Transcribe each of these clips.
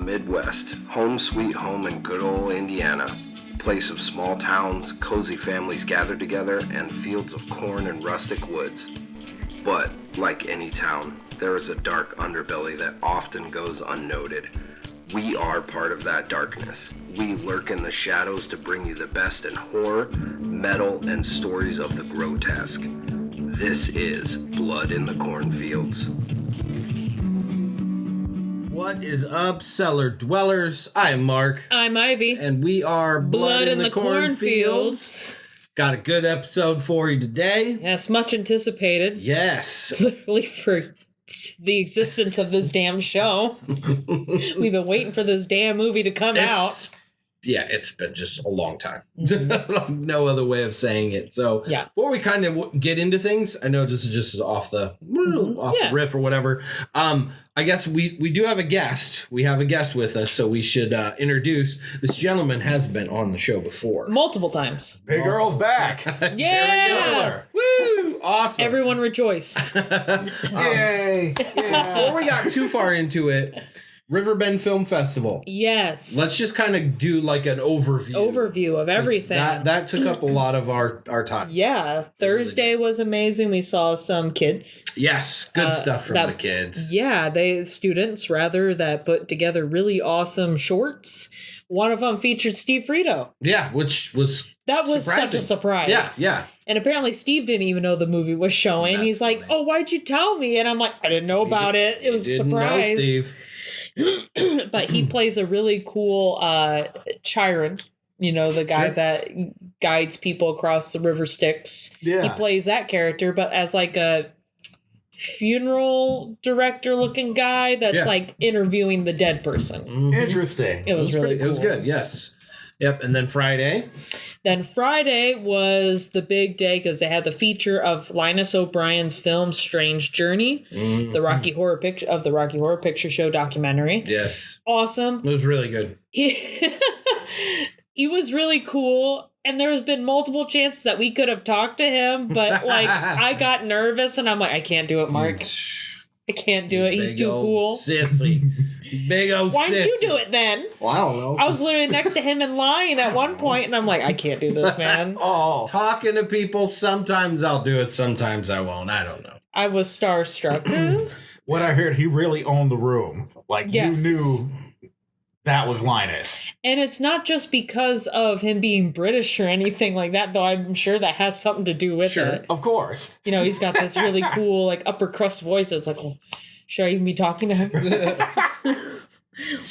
Midwest, home sweet home in good old Indiana. Place of small towns, cozy families gather together, and fields of corn and rustic woods. But, like any town, there is a dark underbelly that often goes unnoted. We are part of that darkness. We lurk in the shadows to bring you the best in horror, metal, and stories of the grotesque. This is Blood in the Cornfields. What is up, cellar dwellers? I'm Mark. I'm Ivy. And we are Blood in the Cornfields. Got a good episode for you today. Yes, much anticipated. Yes. Literally for the existence of this damn show. We've been waiting for this damn movie to come out. Yeah, it's been just a long time. No other way of saying it. So yeah. Before we kind of get into things, I know this is just off the riff or whatever. I guess we do have a guest. We have a guest with us, so we should introduce. This gentleman has been on the show before. Multiple times. Big Earl's back. Yeah! Woo! Awesome. Everyone rejoice. Yay! Before we got too far into it, Riverbend Film Festival. Yes. Let's just kind of do like an overview of everything. That took up a lot of our time. Yeah. Thursday was amazing. We saw some kids. Yes. Good stuff from the kids. Yeah. Students that put together really awesome shorts. One of them featured Steve Frito. Yeah. Which was such a surprise. Yeah. And apparently Steve didn't even know the movie was showing. That's He's like, "Oh, why'd you tell me?" And I'm like, "I didn't know about it. It was a surprise." Know, Steve. But he plays a really cool Chiron, the guy that guides people across the river Styx. Yeah. He plays that character, but as like a funeral director looking guy that's like interviewing the dead person. Mm-hmm. Interesting. It was really cool. It was good, yes. Yep, and then Friday? Then Friday was the big day because they had the feature of Linus O'Brien's film Strange Journey, the Rocky Horror Picture Show documentary. Yes. Awesome. It was really good. He was really cool, and there's been multiple chances that we could have talked to him, but I got nervous, and I'm like, I can't do it, Mark. I can't do it. He's too cool. Sissy. Big old Why sissy. didn't you do it then? Well, I don't know. I was literally next to him in line at one point, and I'm like, I can't do this, man. Talking to people, sometimes I'll do it, sometimes I won't. I don't know. I was starstruck. What I heard, he really owned the room. Yes. You knew that was Linus. And it's not just because of him being British or anything like that, though I'm sure that has something to do with it. Of course. He's got this really cool, upper crust voice. It's like, well, should I even be talking to him?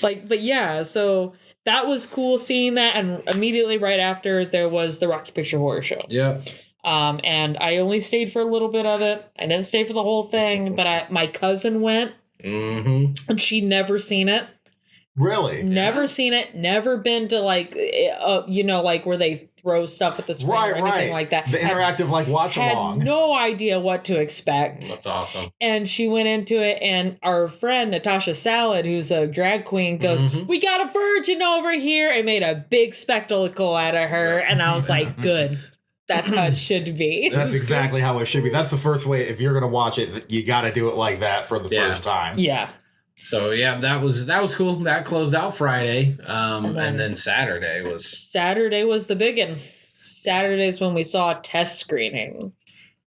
But yeah, so that was cool seeing that. And immediately right after, there was the Rocky Picture Horror Show. Yeah. And I only stayed for a little bit of it. I didn't stay for the whole thing, but my cousin went. Mm-hmm. And she'd never seen it. Really? Never seen it. Never been to where they throw stuff at the screen or anything like that. The interactive watch along. Had no idea what to expect. That's awesome. And she went into it, and our friend Natasha Salad, who's a drag queen, goes, "We got a virgin over here," and made a big spectacle out of her. And I was like, "Good." That's how it should be. That's exactly how it should be. That's the first way. If you're gonna watch it, you got to do it like that for the first time. Yeah. So yeah, that was cool. That closed out Friday, and then Saturday was the big one. Saturday's when we saw a test screening,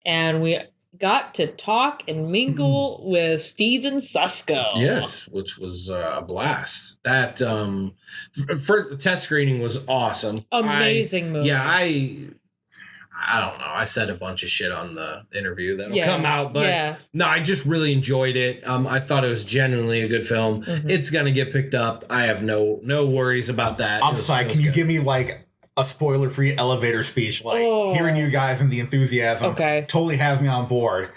and we got to talk and mingle with Steven Susko. Yes, which was a blast. That for test screening was awesome. Amazing movie. Yeah, I don't know. I said a bunch of shit on the interview that'll come out, but no, I just really enjoyed it. I thought it was genuinely a good film. Mm-hmm. It's gonna get picked up. I have no worries about that. I'm sorry. Can you give me a spoiler-free elevator speech? Hearing you guys and the enthusiasm totally has me on board.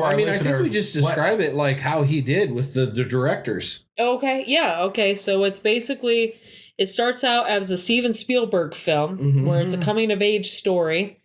I think we just describe it like how he did with the directors. Okay. Yeah. Okay. So it's basically, it starts out as a Steven Spielberg film where it's a coming-of-age story.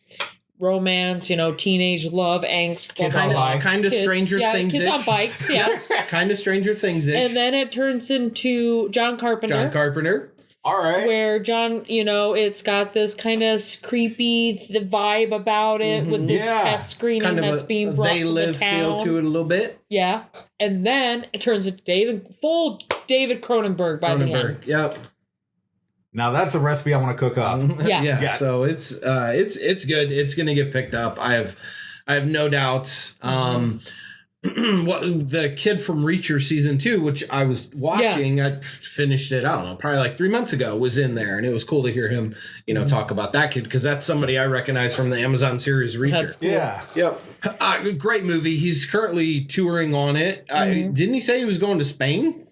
Romance, teenage love, angst. Kids on bikes. Kind of Stranger Things-ish. Kids on bikes, yeah. Kind of Stranger Things-ish. And then it turns into John Carpenter. All right. Where John, it's got this kind of creepy vibe about it with this test screening kind of that's being brought to the town. Feel to it a little bit. Yeah. And then it turns into David Cronenberg by the end. Yep. Now that's a recipe I want to cook up. Yeah. So it's good. It's gonna get picked up. I have no doubts. The kid from Reacher season 2, which I was watching, I finished it, I don't know, probably like 3 months ago, was in there, and it was cool to hear him, talk about that kid, because that's somebody I recognize from the Amazon series Reacher. That's cool. Yeah. Yep. Great movie. He's currently touring on it. Didn't he say he was going to Spain?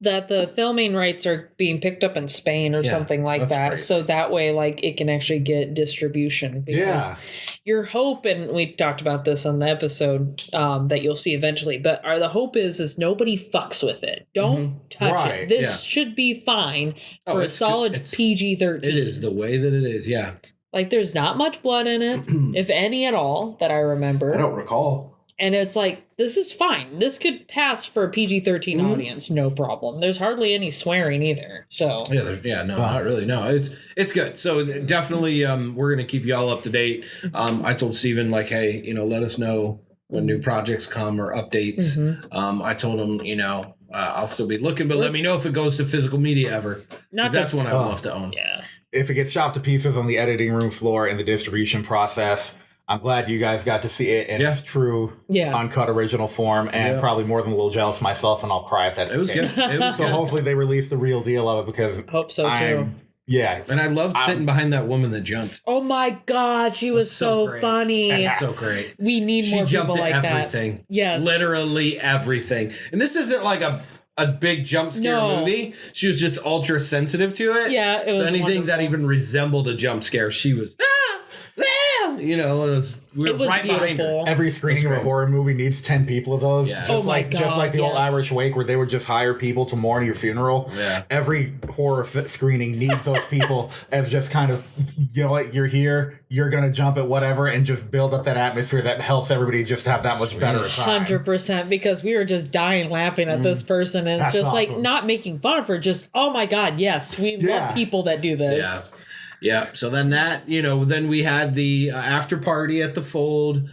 That the filming rights are being picked up in Spain or something like that. Great. So that way, like, it can actually get distribution. Because your hope, and we talked about this on the episode that you'll see eventually, but the hope is nobody fucks with it. Don't touch it. This should be fine for a solid PG-13. It is the way that it is, yeah. Like, there's not much blood in it, if any at all, that I remember. I don't recall. And it's like, this is fine. This could pass for a PG-13 audience, no problem. There's hardly any swearing either. So not really. No, it's good. So definitely, we're gonna keep y'all up to date. I told Steven, like, hey, let us know when new projects come or updates. I told him, I'll still be looking, but let me know if it goes to physical media ever. That's one I would love to own. Yeah. If it gets chopped to pieces on the editing room floor in the distribution process, I'm glad you guys got to see it in its true, uncut original form, and probably more than a little jealous myself, and I'll cry if that's the case. It was so hopefully they release the real deal of it, because hope so too. Yeah. And I loved sitting behind that woman that jumped. Oh my God, she was so funny. That's so great. We need more people like that. She jumped at everything. Yes. Literally everything. And this isn't like a big jump scare movie. She was just ultra sensitive to it. Yeah, it was anything wonderful. that even resembled a jump scare, she was... we were right beautiful. behind her. Every screening of a horror movie needs 10 people of those. Yeah. Just like the old Irish Wake, where they would just hire people to mourn your funeral. Yeah. Every horror screening needs those people as just kind of, you're here, you're going to jump at whatever, and just build up that atmosphere that helps everybody just have that much better a time. 100%, because we were just dying laughing at this person, and it's just awesome. Like not making fun of her, just, oh my God, yes, we love people that do this. Yeah. Yeah, so then then we had the after party at the Fold,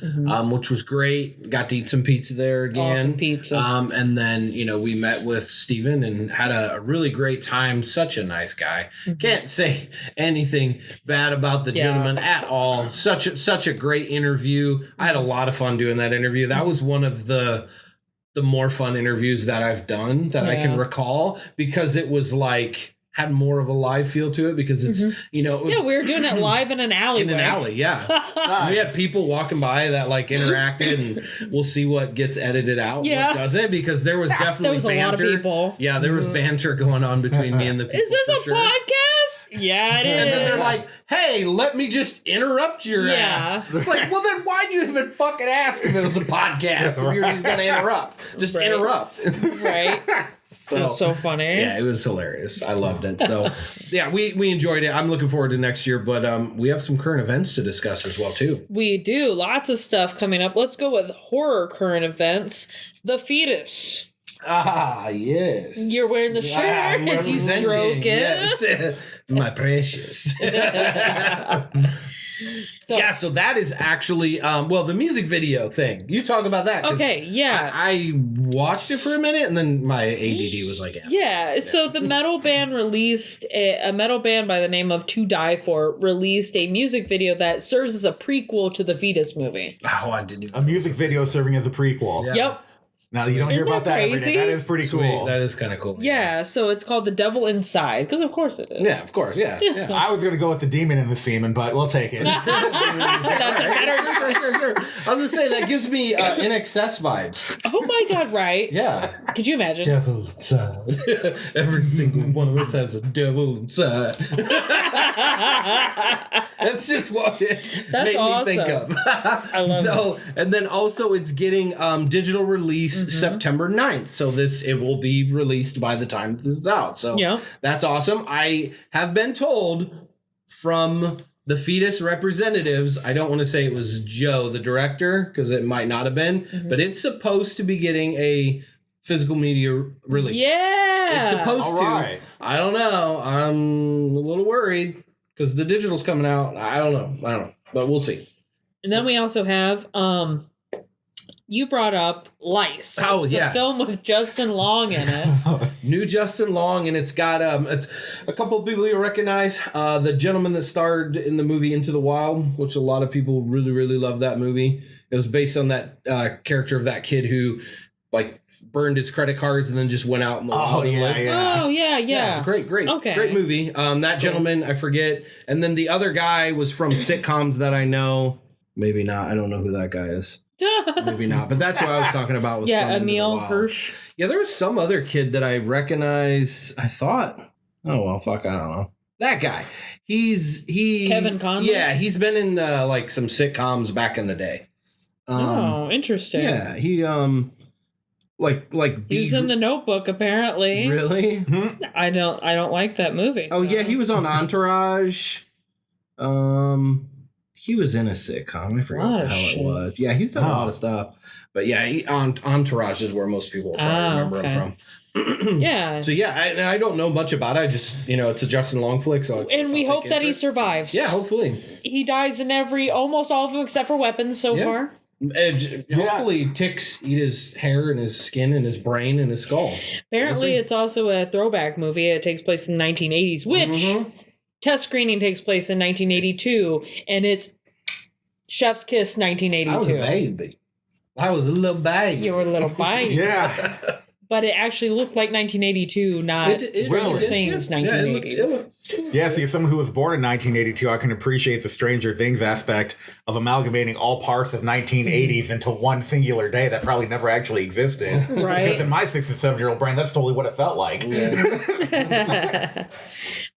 which was great. Got to eat some pizza there again. Awesome pizza. And then, we met with Steven and had a really great time. Such a nice guy. Can't say anything bad about the gentleman at all. Such a great interview. I had a lot of fun doing that interview. That was one of the more fun interviews that I've done that I can recall, because it was like... had more of a live feel to it, because it's, it was, we were doing it live in an alleyway. In an alley, nice. We had people walking by that like interacted, and we'll see what gets edited out, what doesn't, because there was definitely banter. A lot of people. Yeah, there was banter going on between me and the people. Is this a podcast? Yeah, it is. And then they're like, hey, let me just interrupt your ass. It's like, well, then why'd you even fucking ask if it was a podcast? If you were just going to interrupt. Just interrupt. Right. So, it was so funny. Yeah, it was hilarious. I loved it. So, we enjoyed it. I'm looking forward to next year, but we have some current events to discuss as well, too. We do. Lots of stuff coming up. Let's go with horror current events. The Fetus. Ah, yes. You're wearing the shirt as you stroke it. Yes. My precious. So that is actually the music video thing. You talk about that. Okay, yeah. I watched it for a minute, and then my ADD was like, So the metal band released a metal band by the name of To Die For released a music video that serves as a prequel to the Fetus movie. Oh, I didn't even. A music video serving as a prequel. Yeah. Yep. Now, you don't hear about that every day. That is pretty cool. That is kind of cool. Yeah, so it's called The Devil Inside, because of course it is. Yeah, of course, yeah. I was going to go with The Demon in the Semen, but we'll take it. That's a better sure. I was going to say, that gives me In Excess vibes. Oh my God, right? Yeah. Could you imagine? Devil inside. Every single one of us has a devil inside. That's just what it made me think of. I love it. And then also it's getting digital release September 9th. So it will be released by the time this is out. So that's awesome. I have been told from the Fetus representatives, I don't want to say it was Joe, the director, because it might not have been, but it's supposed to be getting a physical media release. Yeah. It's supposed to. I don't know. I'm a little worried because the digital's coming out. I don't know. But we'll see. And then we also have you brought up Lice. Oh, it's yeah. a film with Justin Long in it. New Justin Long, and it's got it's a couple of people you recognize. The gentleman that starred in the movie Into the Wild, which a lot of people really, really love that movie. It was based on that character of that kid who, like, burned his credit cards and then just went out in the wild and lived. Oh, yeah. It's a great movie. That gentleman, I forget. And then the other guy was from sitcoms that I know. Maybe not. I don't know who that guy is. Maybe not. But that's what I was talking about. Was Emil Hirsch. Yeah, there was some other kid that I recognize. I thought, oh, well, fuck, I don't know. That guy. Kevin Conley? Yeah, he's been in like some sitcoms back in the day. Interesting. Yeah, he he's in The Notebook apparently. Really? I don't like that movie. Oh yeah, he was on Entourage. He was in a sitcom. I forgot what the hell it was. Yeah, he's done a lot of stuff. But yeah, Entourage is where most people will probably remember him from. Yeah. So yeah, I don't know much about it. I just, it's a Justin Long flick. So and we hope that he survives. Yeah, hopefully. He dies in almost all of them except for weapons so far. Hopefully ticks eat his hair and his skin and his brain and his skull. Apparently it's also a throwback movie. It takes place in the 1980s, which test screening takes place in 1982, and it's Chef's Kiss 1982. I was a baby. I was a little baby. You were a little baby. Yeah. But it actually looked like 1982, not Stranger Things 1980s. Yeah, see, as someone who was born in 1982, I can appreciate the Stranger Things aspect of amalgamating all parts of 1980s into one singular day that probably never actually existed. Right. Because in my 6 and 7-year-old brain, that's totally what it felt like. Yeah.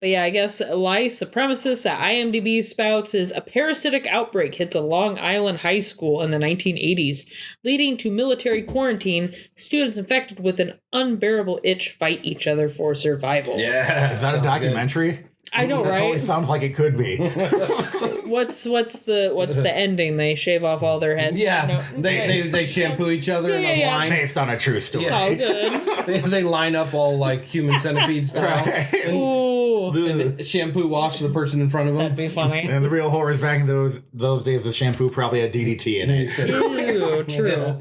But yeah, I guess Lice, the premises that IMDb spouts is a parasitic outbreak hits a Long Island high school in the 1980s, leading to military quarantine. Students infected with an unbearable itch fight each other for survival. Yeah. Is that a documentary? Good. I know, that right? Totally sounds like it could be. What's the ending? They shave off all their heads. Yeah, they shampoo each other in a line based on a true story. Oh, good. they line up all like human centipede style. Right. Ooh. And shampoo wash the person in front of them. That'd be funny. And the real horror is back in those days, the shampoo probably had DDT in it. Ew, true.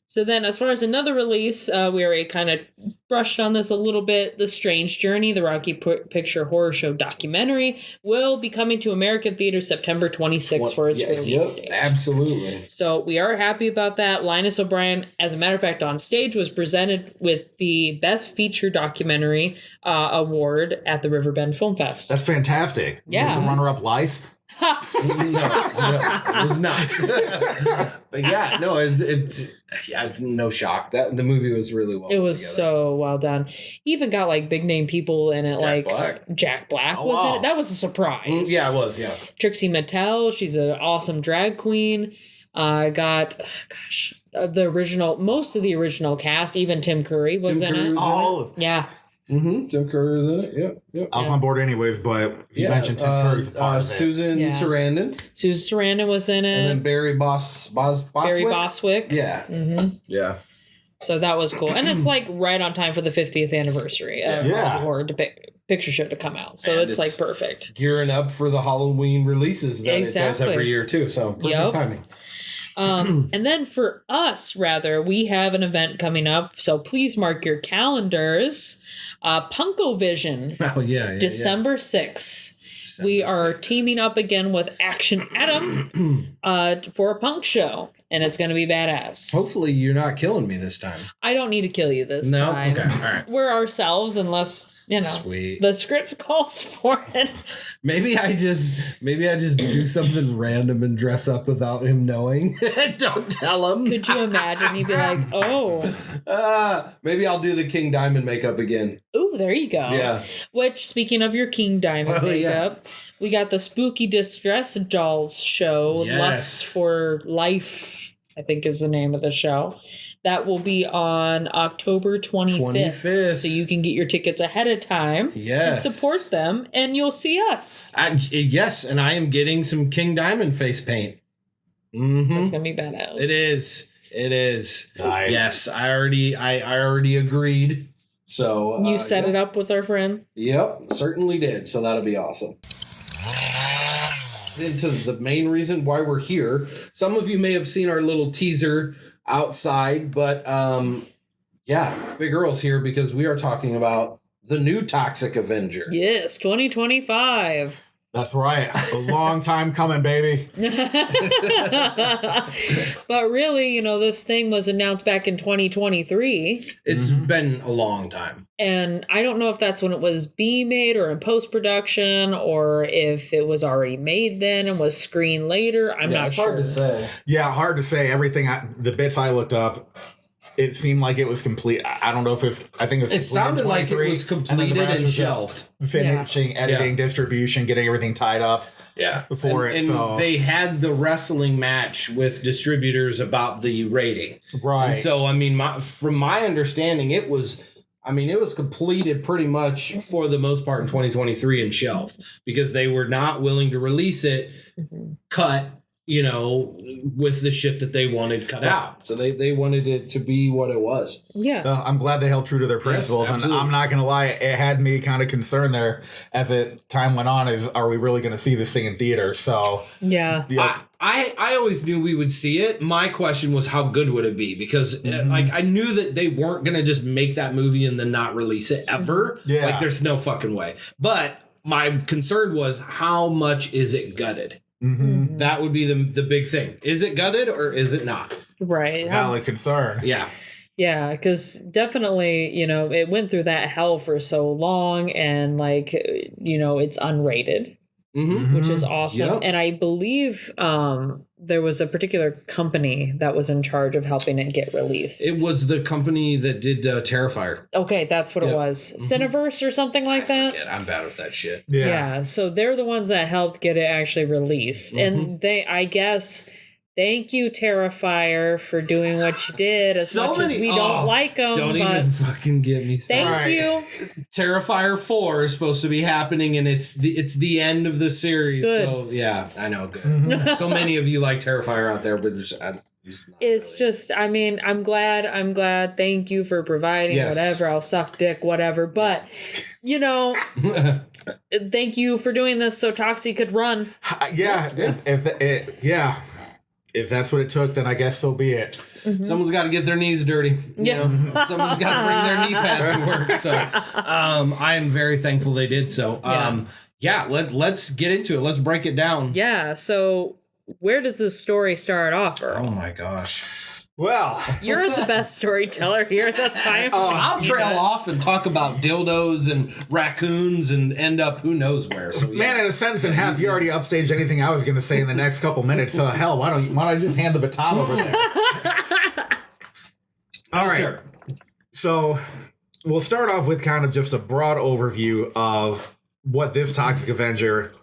So then, as far as another release, we already kind of brushed on this a little bit. The Strange Journey, the Rocky Picture Horror Show documentary, will be coming to American theaters September 26th for its release date. Absolutely. So we are happy about that. Linus O'Brien, as a matter of fact, on stage was presented with the Best Feature Documentary award at the Riverbend Film Fest. That's fantastic. Yeah. Was the runner-up Lice? No, it was not. But yeah, no, it's no shock. That the movie was really well. It was so well done. He even got like big name people in it, Jack Black was in it. That was a surprise. Yeah, it was. Yeah, Trixie Mattel, she's an awesome drag queen. Got most of the original cast. Even Tim Curry was in it. Oh, yeah. Mm-hmm. Tim Curry was in it. Yep. I was on board anyways, but you mentioned Tim Curry's part of it. Susan Sarandon. Susan Sarandon was in it. And then Barry Boswick. Barry Boswick. Yeah. Mm-hmm. Yeah. So that was cool. And it's like right on time for the 50th anniversary of the horror picture show to come out. So it's like perfect. Gearing up for the Halloween releases that it does every year too. So perfect timing. And then for us, we have an event coming up. So please mark your calendars. Punko Vision. Oh, yeah. December 6th. We are teaming up again with Action Adam for a punk show. And it's going to be badass. Hopefully you're not killing me this time. I don't need to kill you this time. Okay. All right. We're ourselves unless... Sweet. The script calls for it. Maybe I just do something random and dress up without him knowing. Don't tell him. Could you imagine? He'd be like, oh. Maybe I'll do the King Diamond makeup again. Ooh, there you go. Yeah. Which, speaking of your King Diamond makeup, we got the Spooky Distress Dolls show, Lust for Life, I think is the name of the show. That will be on October 25th. So you can get your tickets ahead of time. Yes. And support them, and you'll see us. Yes, and I am getting some King Diamond face paint. Mm-hmm. It's going to be badass. It is. It is. Nice. Yes, I already agreed. So you set it up with our friend? Yep, certainly did. So that'll be awesome. Into the main reason why we're here. Some of you may have seen our little teaser outside, but Big Earl's here because we are talking about the new Toxic Avenger. Yes, 2025. That's right. A long time coming, baby. But really, this thing was announced back in 2023. It's been a long time. And I don't know if that's when it was being made or in post-production or if it was already made then and was screened later. I'm not sure. Hard to say. Yeah, hard to say. The bits I looked up, it seemed like it was complete. I don't know if I think it was. It sounded like it was completed and shelved. Finishing, editing, distribution, getting everything tied up. Yeah. Before so they had the wrestling match with distributors about the rating. Right. And so, from my understanding, it was completed pretty much for the most part in 2023 and shelved because they were not willing to release it cut, with the shit that they wanted cut out. So they wanted it to be what it was. Yeah. I'm glad they held true to their principles. Yes, and I'm not going to lie, it had me kind of concerned there as time went on are we really going to see this thing in theater? So, yeah. I always knew we would see it. My question was how good would it be? Because I knew that they weren't going to just make that movie and then not release it ever. Yeah. There's no fucking way. But my concern was how much is it gutted? Mm-hmm. That would be the big thing. Is it gutted or is it not? Right. Valid concern. Yeah. Yeah, because definitely, it went through that hell for so long and it's unrated, which is awesome. Yep. And I believe there was a particular company that was in charge of helping it get released. It was the company that did Terrifier. Okay, that's what it was. Cineverse or something like that? Forget. I'm bad with that shit. Yeah, so they're the ones that helped get it actually released. And I guess... Thank you, Terrifier, for doing what you did. As much as we don't like them, don't even fucking get me started. Thank you. Terrifier 4 is supposed to be happening, and it's the end of the series. Good. So yeah, I know. Good. So many of you like Terrifier out there, but I'm glad. Thank you for providing whatever. I'll suck dick, whatever. But thank you for doing this so Toxie could run. If that's what it took, then I guess so be it. Mm-hmm. Someone's got to get their knees dirty. Someone's got to bring their knee pads to work. So I am very thankful they did so. Let's get into it. Let's break it down. Yeah. So where does this story start off, Earl? Oh my gosh. Well, you're the best storyteller here at that time. I'll trail off and talk about dildos and raccoons and end up who knows where. So man, in a sentence and a half, you already upstaged anything I was going to say in the next couple minutes. So hell, why don't I just hand the baton over there? All right. Sure. So we'll start off with kind of just a broad overview of what this Toxic Avenger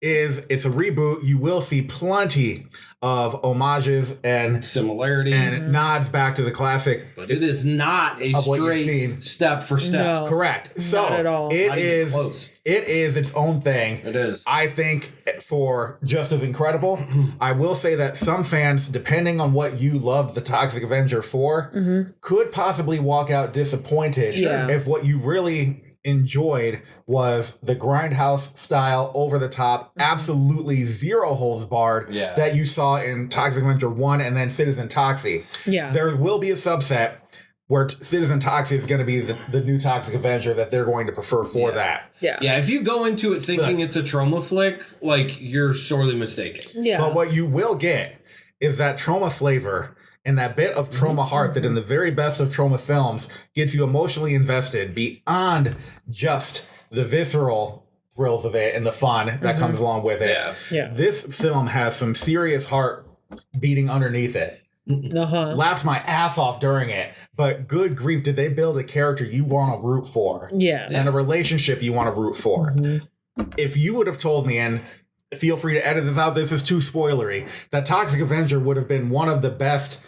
is. It's a reboot. You will see plenty of homages and similarities and nods back to the classic, but it is not a straight step for step. No, correct. So not at all. It is its own thing. It is. I think for just as incredible. I will say that some fans, depending on what you loved the Toxic Avenger for, could possibly walk out disappointed if what you really enjoyed was the grindhouse style, over the top, absolutely zero holds barred that you saw in Toxic Avenger 1 and then Citizen Toxie. Yeah. There will be a subset where Citizen Toxie is going to be the new Toxic Avenger that they're going to prefer for that. Yeah. Yeah, if you go into it thinking it's a Troma flick, you're sorely mistaken. Yeah. But what you will get is that Troma flavor and that bit of Troma heart that in the very best of Troma films gets you emotionally invested beyond just the visceral thrills of it and the fun that comes along with it. Yeah. This film has some serious heart beating underneath it. Laughed my ass off during it, but good grief, did they build a character you want to root for? Yes. And a relationship you want to root for. If you would have told me, and feel free to edit this out, this is too spoilery, that Toxic Avenger would have been one of the best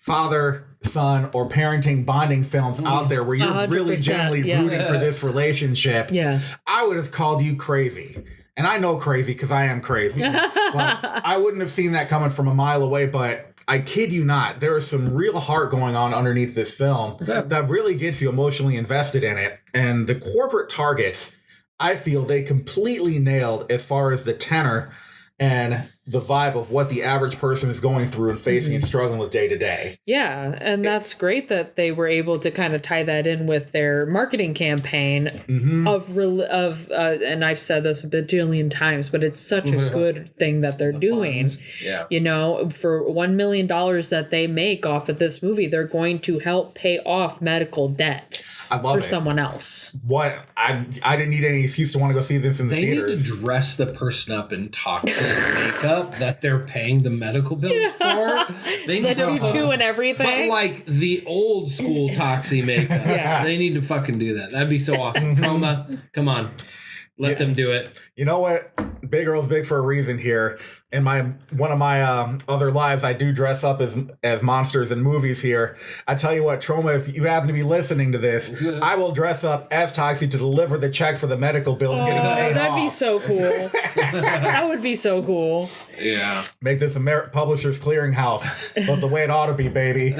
father-son or parenting bonding films out there where you're really genuinely rooting for this relationship, I would have called you crazy. And I know crazy because I am crazy. But I wouldn't have seen that coming from a mile away, but I kid you not, there is some real heart going on underneath this film that really gets you emotionally invested in it. And the corporate targets, I feel they completely nailed as far as the tenor and the vibe of what the average person is going through and facing and struggling with day to day. Yeah, and that's great that they were able to kind of tie that in with their marketing campaign and I've said this a bajillion times, but it's such a good thing that they're doing. Yeah. You know, for $1 million that they make off of this movie, they're going to help pay off medical debt. I love for it. someone else. What I didn't need any excuse to want to go see this in the theaters. They need to dress the person up in toxic makeup that they're paying the medical bills for. They need the tutu and everything. But like the old school toxic makeup. They need to fucking do that. That'd be so awesome. Troma, come on. Let them do it. You know what? Big Earl's big for a reason here. In one of my other lives, I do dress up as monsters in movies here. I tell you what, Troma, if you happen to be listening to this, I will dress up as Toxic to deliver the check for the medical bills getting paid that'd off. be so cool. That would be so cool. Yeah. Make this a Publishers Clearinghouse, but the way it ought to be, baby.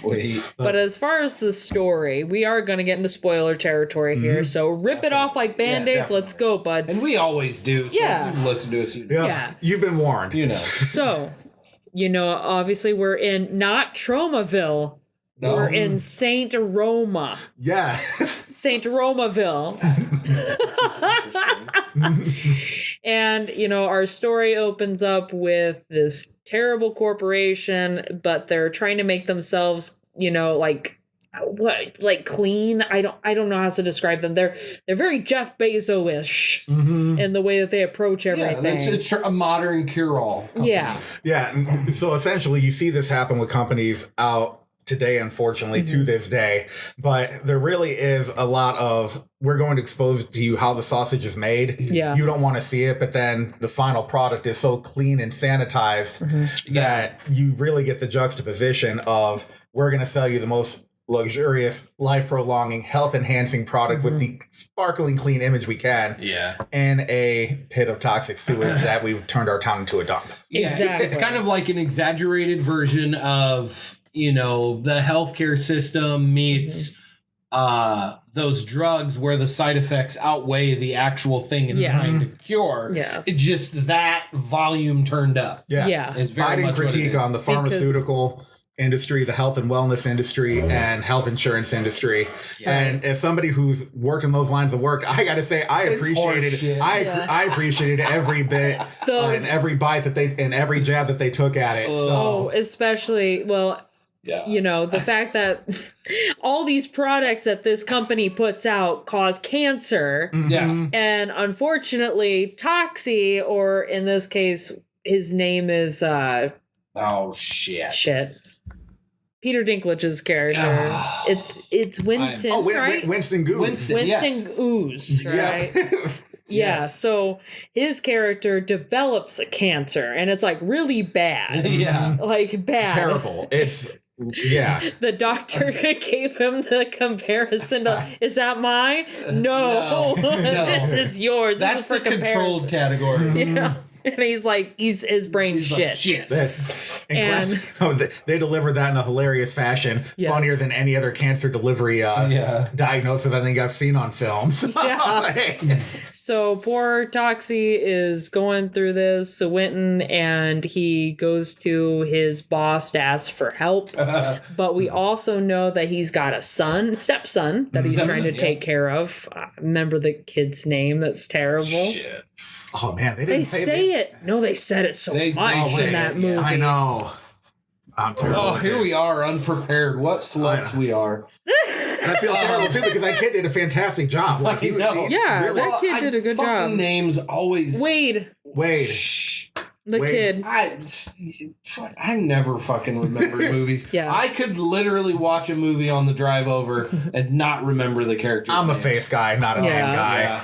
Wait. But as far as the story, we are going to get into spoiler territory here. So rip it off like Band-Aids. Let's go, buds. And we always do. So Yeah. if you listen to us, you know. Yeah. You've been warned. You know. So, obviously we're in not Tromaville. No. We're in Saint Roma. Yeah. Saint Romaville. And, our story opens up with this terrible corporation, but they're trying to make themselves, clean. I don't know how to describe them. They're very Jeff Bezos-ish in the way that they approach everything. Yeah, it's a modern cure-all company. Yeah. Yeah. So essentially you see this happen with companies out today, unfortunately, to this day. But there really is a lot of, we're going to expose to you how the sausage is made. Yeah. You don't want to see it, but then the final product is so clean and sanitized that you really get the juxtaposition of, we're going to sell you the most luxurious, life-prolonging, health-enhancing product with the sparkling clean image we can. Yeah. And a pit of toxic sewage that we've turned our town into a dump. Yeah, Exactly. It's kind of like an exaggerated version of, the healthcare system meets those drugs where the side effects outweigh the actual thing it's trying to cure. Yeah. It's just that volume turned up. Yeah. It's very Biting much what it critique is. on the pharmaceutical industry, the health and wellness industry, and health insurance industry. Yeah. And as somebody who's worked in those lines of work, I got to say, I appreciated I appreciated every bit and every bite and every jab that they took at it. Especially, the fact that all these products that this company puts out cause cancer. Yeah. And unfortunately, Toxie, or in this case, his name is shit. Peter Dinklage's character. It's Winston, right? Winston Goose. Winston Ooze, right? Yeah, so his character develops a cancer, and it's really bad. Bad. Terrible. It's The doctor gave him the comparison to, is that mine? No. This is yours. That's this is for the controlled category. Yeah. And his brain's shit. And they delivered that in a hilarious fashion, funnier than any other cancer delivery diagnosis I think I've seen on films. So poor Toxie is going through this, Winton, and he goes to his boss to ask for help. But we also know that he's got a stepson that he's trying to take care of. Remember the kid's name? That's terrible. Shit. Oh man, they say it. No, they said it so much in that movie. I know. I'm terrible. Oh, here we are, unprepared. What sluts we are. And I feel terrible too because that kid did a fantastic job. That kid did a good job. Names always Wade. The kid. I never fucking remember movies. Yeah. I could literally watch a movie on the drive over and not remember the characters. I'm names. a face guy, not a name guy. Yeah.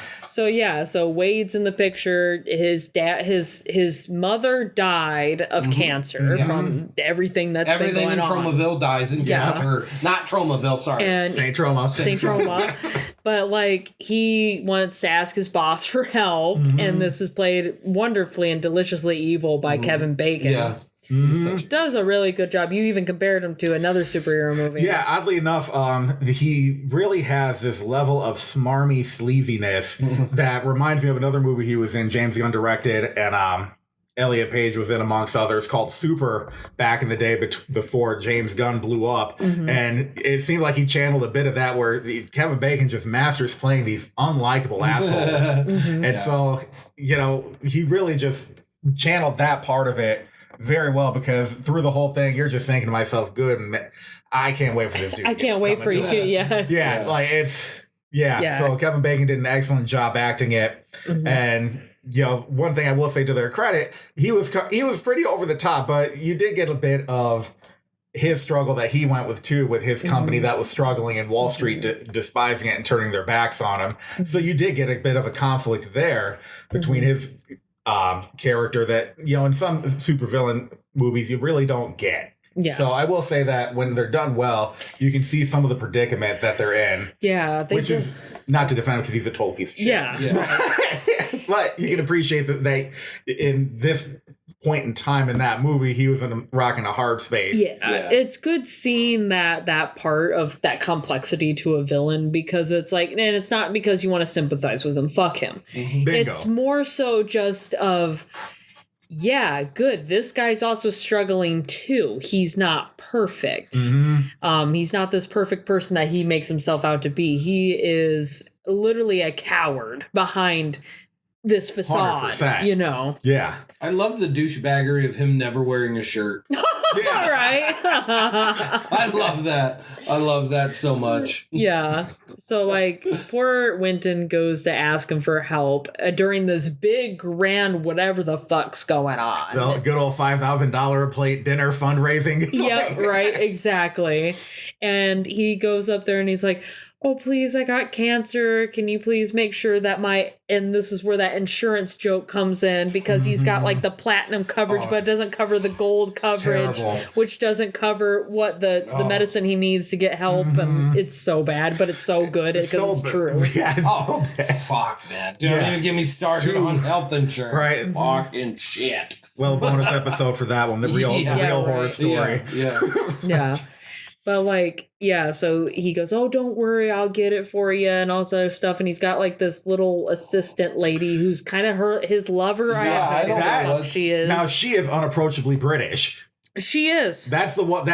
So Wade's in the picture. His mother died of cancer from everything that's been going on. Everything in Tromaville dies in cancer. Not Tromaville, sorry. And Saint Troma. But he wants to ask his boss for help, and this is played wonderfully and deliciously evil by Kevin Bacon. Yeah. Which does a really good job. You even compared him to another superhero movie. Yeah, oddly enough, he really has this level of smarmy sleaziness that reminds me of another movie he was in, James Gunn directed, and Elliot Page was in, amongst others, called Super, back in the day before James Gunn blew up. And it seemed like he channeled a bit of that, where Kevin Bacon just masters playing these unlikable assholes. And so, he really just channeled that part of it very well, because through the whole thing, you're just thinking to myself, good, I can't wait for this dude. I can't wait for you. Yeah, like it's, so Kevin Bacon did an excellent job acting it. And, one thing I will say to their credit, he was pretty over the top, but you did get a bit of his struggle that he went with too, with his company that was struggling and Wall Street despising it and turning their backs on him. So you did get a bit of a conflict there between his character that, in some supervillain movies you really don't get. Yeah. So I will say that when they're done well, you can see some of the predicament that they're in. Yeah. Which is not to defend him because he's a total piece of shit. Yeah. But you can appreciate that in this point in time in that movie, he was rocking a hard space. Yeah. It's good seeing that part of that complexity to a villain, because it's like, and it's not because you want to sympathize with him. Fuck him. It's more so just of, good. This guy's also struggling too. He's not perfect. He's not this perfect person that he makes himself out to be. He is literally a coward behind this facade, 100%. Yeah. I love the douchebaggery of him never wearing a shirt. Right. I love that. I love that so much. Yeah. So poor Winton goes to ask him for help during this big grand whatever the fuck's going on. The good old $5,000 a plate dinner fundraising. Yep. Right. Exactly. And he goes up there and he's like, oh, please, I got cancer. Can you please make sure that and this is where that insurance joke comes in, because he's got the platinum coverage, but it doesn't cover the gold coverage, which doesn't cover what the medicine he needs to get help. And it's so bad, but it's so good because it's true. Yeah, it's so bad. Fuck, man. Don't even get me started on health insurance. Right. Fucking shit. Well, bonus episode for that one. The real horror story. Yeah. But so he goes, oh, don't worry, I'll get it for you, and all this other stuff. And he's got this little assistant lady who's kind of his lover. I don't know what she is. Now she is unapproachably British. She is. That's the one.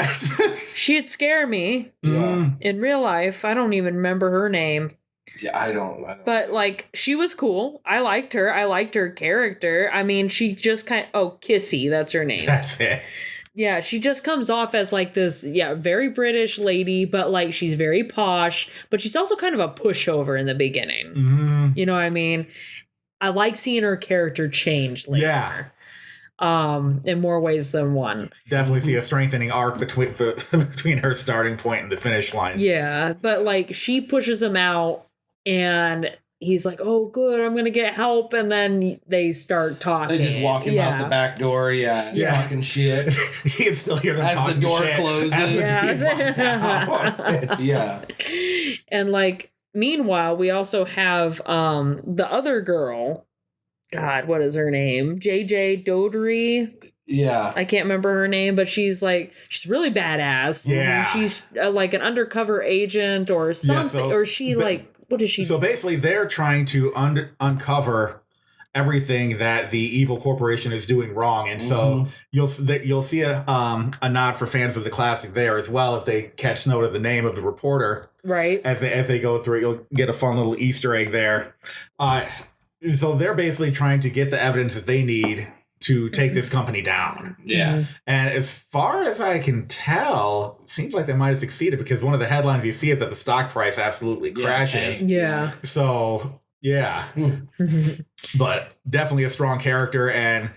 She'd scare me in real life. I don't even remember her name. Yeah, I don't. But she was cool. I liked her. I liked her character. I mean, she just Kissy. That's her name. That's it. Yeah, she just comes off as this, very British lady, but she's very posh, but she's also kind of a pushover in the beginning. You know what I mean? I like seeing her character change later. Yeah. In more ways than one. Definitely see a strengthening arc between her starting point and the finish line. Yeah, but she pushes him out, and he's like, oh, good, I'm going to get help. And then they start talking. They just walk him out the back door. Talking shit. You can still hear them talking as the door closes. And meanwhile, we also have the other girl. God, what is her name? JJ Dodery. Yeah. I can't remember her name, but she's really badass. Yeah. She's an undercover agent or something. Or she what is she? So basically, they're trying to uncover everything that the evil corporation is doing wrong, and so you'll see a nod for fans of the classic there as well if they catch note of the name of the reporter. Right. As they go through it, you'll get a fun little Easter egg there. So they're basically trying to get the evidence that they need to take this company down. Yeah. And as far as I can tell, it seems like they might have succeeded, because one of the headlines you see is that the stock price absolutely crashes. Yeah. So, yeah. But definitely a strong character, and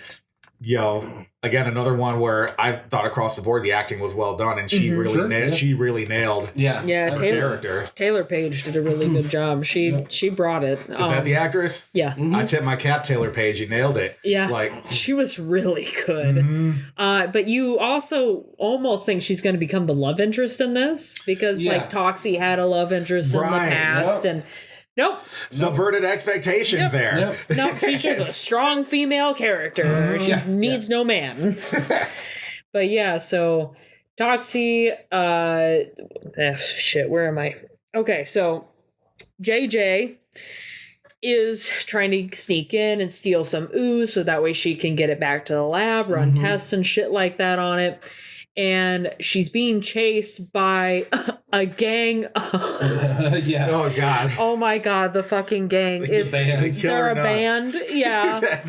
again, another one where I thought across the board the acting was well done, and she really nailed her character. Taylor Page did a really good job. She brought it. Is that the actress? Yeah. I tip my cap, Taylor Page. You nailed it. Yeah. She was really good. But you also almost think she's going to become the love interest in this, because Toxie had a love interest in the past, and nope. Subverted expectations there. Nope, she's just a strong female character. She needs no man. But yeah, so Toxie, shit, where am I? Okay, so JJ is trying to sneak in and steal some ooze so that way she can get it back to the lab, run tests and shit like that on it. And she's being chased by a gang. Yeah. Oh God. Oh my God, the fucking gang. They're a band. Yeah.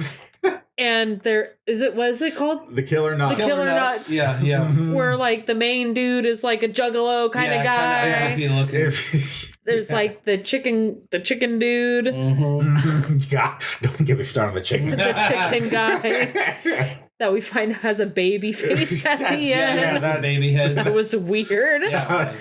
And what is it called? The Killer Nuts. The Killer Nuts. Yeah, yeah. Mm-hmm. Where like the main dude is like a juggalo kind of guy. There's like the chicken dude. God, don't get me started on the chicken. The chicken guy. That we find has a baby face at the end. Yeah, that baby head. That was weird. Yeah.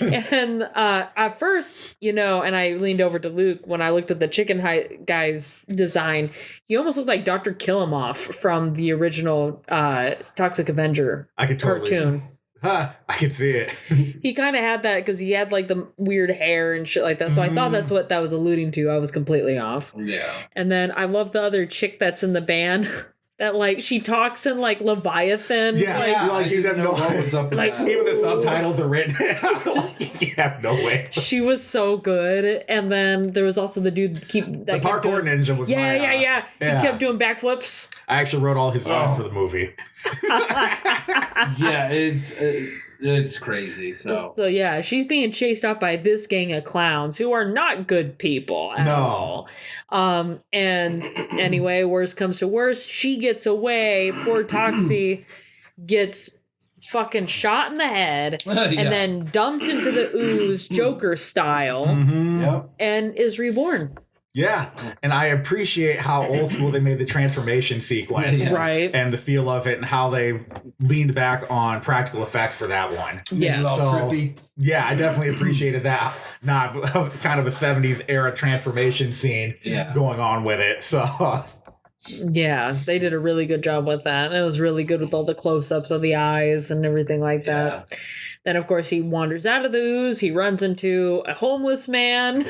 And at first, and I leaned over to Luke when I looked at the chicken guy's design. He almost looked like Dr. Killamov from the original Toxic Avenger cartoon. I could see it. He kind of had that because he had like the weird hair and shit like that. So I thought that's what that was alluding to. I was completely off. Yeah. And then I love the other chick that's in the band. That like she talks in like Leviathan. Yeah, like you didn't know what was up. Like even the subtitles are written. You have no way. She was so good, and then there was also the dude the parkour ninja was. Yeah. He kept doing backflips. I actually wrote all his lines for the movie. Yeah, it's crazy. So yeah, she's being chased out by this gang of clowns who are not good people at all. And anyway, worst comes to worst, she gets away. Poor Toxie gets fucking shot in the head and then dumped into the ooze Joker style and is reborn. Yeah, and I appreciate how old school they made the transformation sequence, right? And the feel of it, and how they leaned back on practical effects for that one. Yeah, yeah, I definitely appreciated that. Not kind of a '70s era transformation scene going on with it. So. Yeah, they did a really good job with that. It was really good with all the close-ups of the eyes and everything like that. Then, of course, he wanders out of the ooze. He runs into a homeless man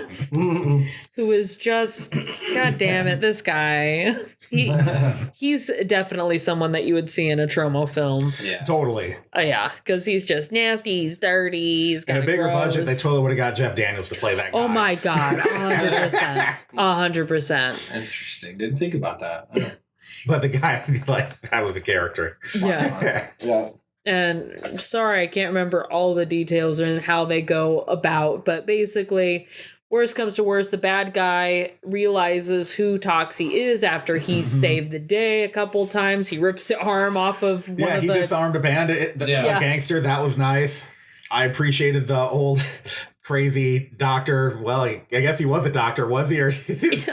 who is just, God damn it, this guy. He's definitely someone that you would see in a Troma film. Yeah, totally. Yeah, because he's just nasty, he's dirty, he's got a bigger budget. They totally would have got Jeff Daniels to play that guy. Oh my God, 100%, 100%. Interesting. Didn't think about that. But the guy, that was a character. Yeah. Yeah. And sorry, I can't remember all the details and how they go about, but basically, worst comes to worst, the bad guy realizes who Toxie is after he saved the day a couple times. He rips the arm off of one of the... Yeah, he disarmed a bandit, a gangster. That was nice. I appreciated the old... crazy doctor. Well, I guess he was a doctor, was he? Or the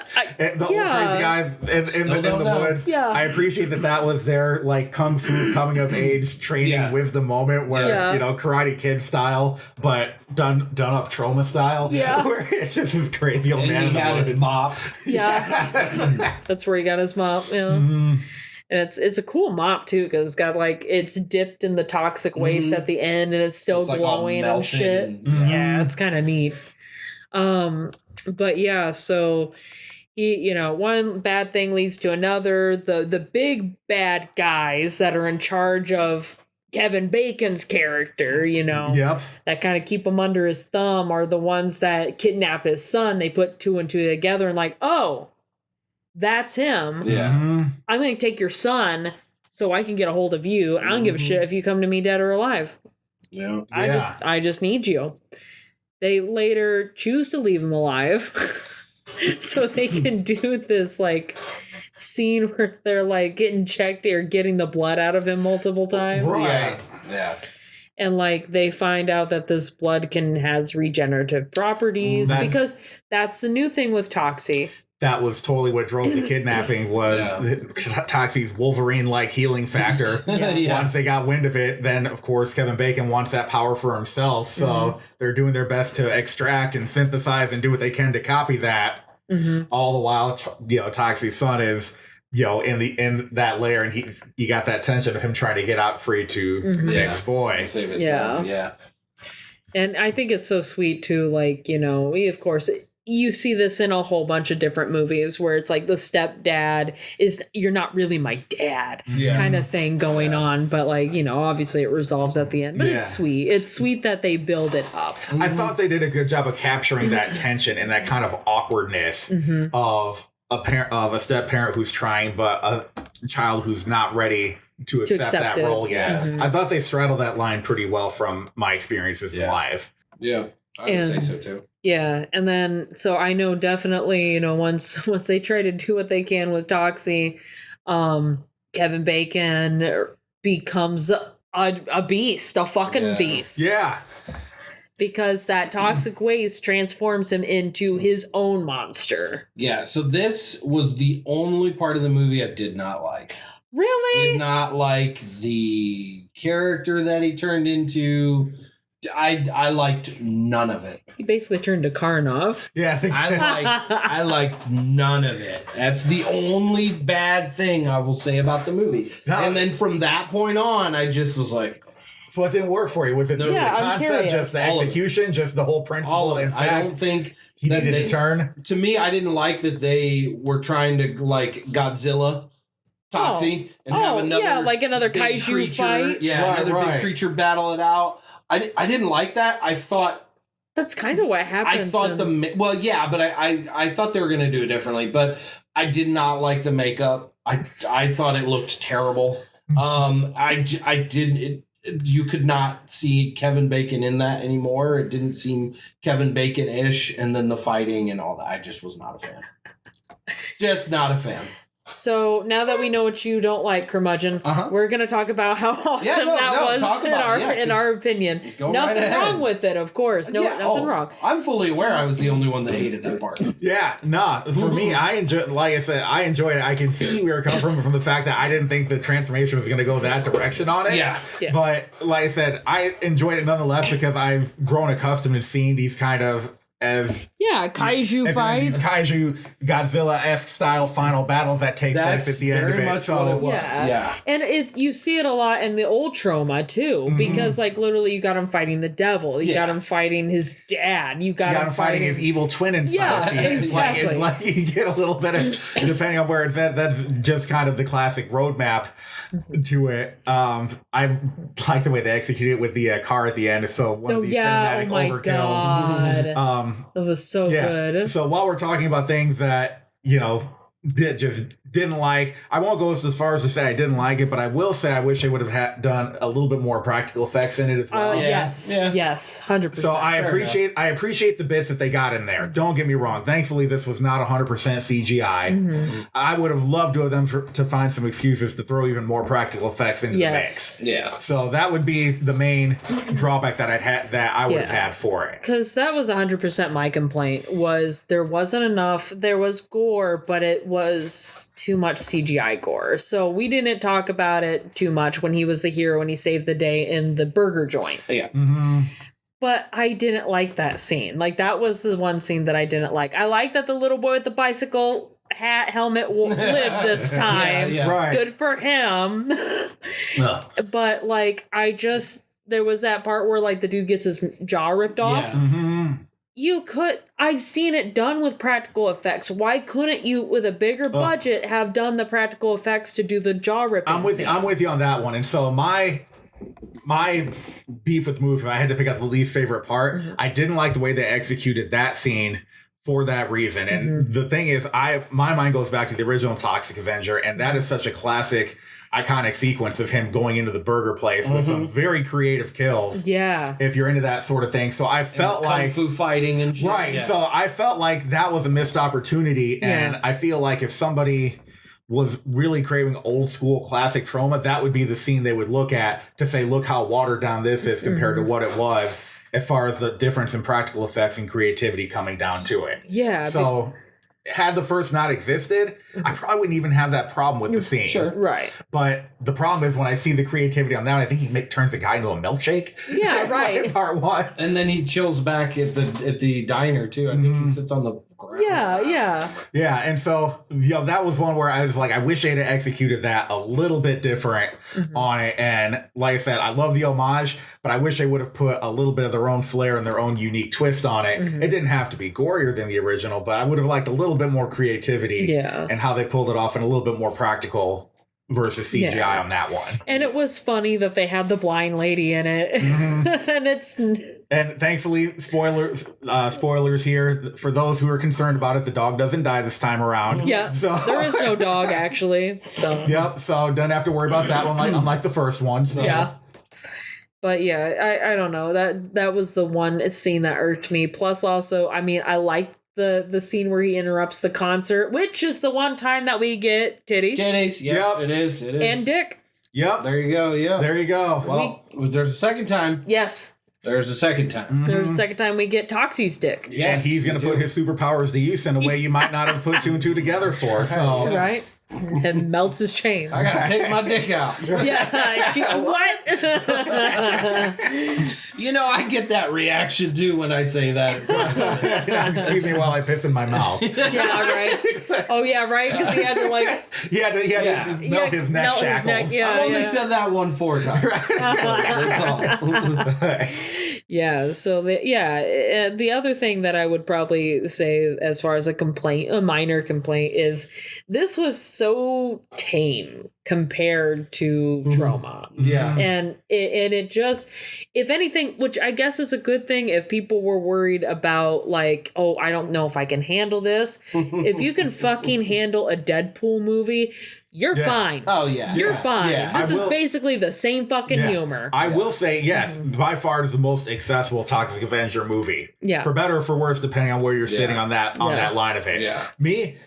old crazy guy in the woods. Yeah. I appreciate that was their like kung fu coming of age training wisdom moment where Karate Kid style, but done up Troma style. Yeah, where it's just this crazy old man. He had his mop. Yeah, that's where he got his mop. Yeah. Mm-hmm. And it's a cool mop too, because it's got like it's dipped in the toxic waste at the end, and it's still glowing and shit. Yeah, it's kind of neat. But yeah, so he, one bad thing leads to another. The big bad guys that are in charge of Kevin Bacon's character, that kind of keep him under his thumb, are the ones that kidnap his son. They put two and two together and like, oh, that's him. Yeah. I'm going to take your son so I can get a hold of you. I don't give a shit if you come to me dead or alive. Yeah. I just need you. They later choose to leave him alive so they can do this like scene where they're like getting checked or getting the blood out of him multiple times. Right. Yeah. And like they find out that this blood has regenerative properties because that's the new thing with Toxie. That was totally what drove the kidnapping was Toxie's Wolverine-like healing factor. Once they got wind of it, then, of course, Kevin Bacon wants that power for himself. So they're doing their best to extract and synthesize and do what they can to copy that. All the while, Toxie's son is, in that layer, and you got that tension of him trying to get out free to save his boy. Save his son, And I think it's so sweet, too. Like, we, of course... you see this in a whole bunch of different movies where it's like the stepdad is, you're not really my dad kind of thing going on. But like, you know, obviously it resolves at the end. But it's sweet. It's sweet that they build it up. I thought they did a good job of capturing that tension and that kind of awkwardness of a step parent who's trying, but a child who's not ready to accept that role yet. I thought they straddled that line pretty well from my experiences live. Yeah, I would say so too. Yeah, and then so I know definitely, you know, once they try to do what they can with Toxie, Kevin Bacon becomes a beast, a fucking beast. Yeah. Because that toxic waste transforms him into his own monster. Yeah, so this was the only part of the movie I did not like. Really? Did not like the character that he turned into. I liked none of it. He basically turned to Karnov. Yeah, I liked none of it. That's the only bad thing I will say about the movie. No. And then from that point on, I just was like, so what didn't work for you? Was it just the concept, just the execution, just the whole principle? In fact, I don't think he needed to turn. To me, I didn't like that they were trying to like Godzilla Toxie and have another like another kaiju creature, fight. Yeah, big creature battle it out. I didn't like that. I thought that's kind of what happened. I thought but I thought they were going to do it differently. But I did not like the makeup. I thought it looked terrible. I didn't. You could not see Kevin Bacon in that anymore. It didn't seem Kevin Bacon-ish, and then the fighting and all that. I just was not a fan. Just not a fan. So now that we know what you don't like, Curmudgeon, we're going to talk about how awesome that was in our opinion. Nothing wrong with it, of course. Nothing wrong. I'm fully aware I was the only one that hated that part. Yeah, for me, I enjoyed. Like I said, I enjoyed it. I can see where you're coming from the fact that I didn't think the transformation was going to go that direction on it. Yeah. But like I said, I enjoyed it nonetheless because I've grown accustomed to seeing these kind of kaiju fights, kaiju Godzilla-esque style final battles that take place at the end of it. That's very much what it was. Yeah. And you see it a lot in the old Troma too, because like literally you got him fighting the devil, you got him fighting his dad, you got him fighting his evil twin inside. Yeah, exactly. It's like you get a little bit of, depending on where it's at. That's just kind of the classic roadmap to it. I like the way they execute it with the car at the end. So one of these cinematic overkills. God. It was so good. So while we're talking about things that, you know, didn't like, I won't go as far as to say I didn't like it, but I will say I wish they would have done a little bit more practical effects in it as well. Yes, 100%. So I appreciate the bits that they got in there. Don't get me wrong. Thankfully, this was not 100% CGI. I would have loved to have them to find some excuses to throw even more practical effects into the mix. Yeah. So that would be the main drawback that I would have had for it. Because that was 100% my complaint. Was there wasn't enough. There was gore, but it was too much CGI gore. So we didn't talk about it too much when he was the hero and he saved the day in the burger joint. Yeah. But I didn't like that scene. Like, that was the one scene that I didn't like. I like that the little boy with the bicycle helmet lived this time. Right. Good for him. But like, there was that part where like the dude gets his jaw ripped off. I've seen it done with practical effects. Why couldn't you, with a bigger budget, have done the practical effects to do the jaw ripping I'm with you on that one. And so my beef with the movie, if I had to pick up the least favorite part, I didn't like the way they executed that scene for that reason. And the thing is, my mind goes back to the original Toxic Avenger, and that is such a classic, iconic sequence of him going into the burger place with some very creative kills. Yeah. If you're into that sort of thing. So I felt like kung fu fighting and shit. Right. Yeah. So I felt like that was a missed opportunity. And I feel like if somebody was really craving old school classic Troma, that would be the scene they would look at to say, look how watered down this is compared to what it was, as far as the difference in practical effects and creativity coming down to it. Yeah. So had the first not existed, I probably wouldn't even have that problem with the scene. Sure. Right. But the problem is when I see the creativity on that, I think he turns the guy into a milkshake. Yeah, right. Part one. And then he chills back at the diner too. I think he sits on the ground Yeah, and so, that was one where I was like, I wish they'd have executed that a little bit different on it. And like I said, I love the homage, but I wish they would have put a little bit of their own flair and their own unique twist on it. It didn't have to be gorier than the original, but I would have liked a little bit more creativity and how they pulled it off and a little bit more practical versus CGI on that one. And it was funny that they had the blind lady in it. And thankfully, spoilers here, for those who are concerned about it, the dog doesn't die this time around. Yeah, so there is no dog, actually. So. Yep, so don't have to worry about that one, unlike the first one. So. Yeah. But yeah, I don't know. That was the one scene that irked me. Plus also, I mean, I like the scene where he interrupts the concert, which is the one time that we get titties. Titties, yep. It is. And dick. Yep. There you go, yeah. There you go. Well, there's a second time. Yes. There's a second time. There's a second time we get Toxie's dick. Yeah, and he's going to put his superpowers to use in a way you might not have put two and two together for. So. Right. And melts his chains. I gotta take my dick out. Yeah. What? I get that reaction too when I say that. Excuse me while I piss in my mouth. Yeah, right. Oh yeah, right. Because he had to He had to melt his neck shackles. I've only said that one 4 times. That's all. Yeah. So the other thing that I would probably say as far as a minor complaint, is this was so tame compared to Troma. Yeah. And it just, if anything, which I guess is a good thing if people were worried about like, oh, I don't know if I can handle this. If you can fucking handle a Deadpool movie, you're fine. Oh, yeah. You're fine. Yeah. This is basically the same fucking humor. I will say, yes, by far it is the most accessible Toxic Avenger movie. Yeah. For better or for worse, depending on where you're sitting on that line of it. Yeah. Me,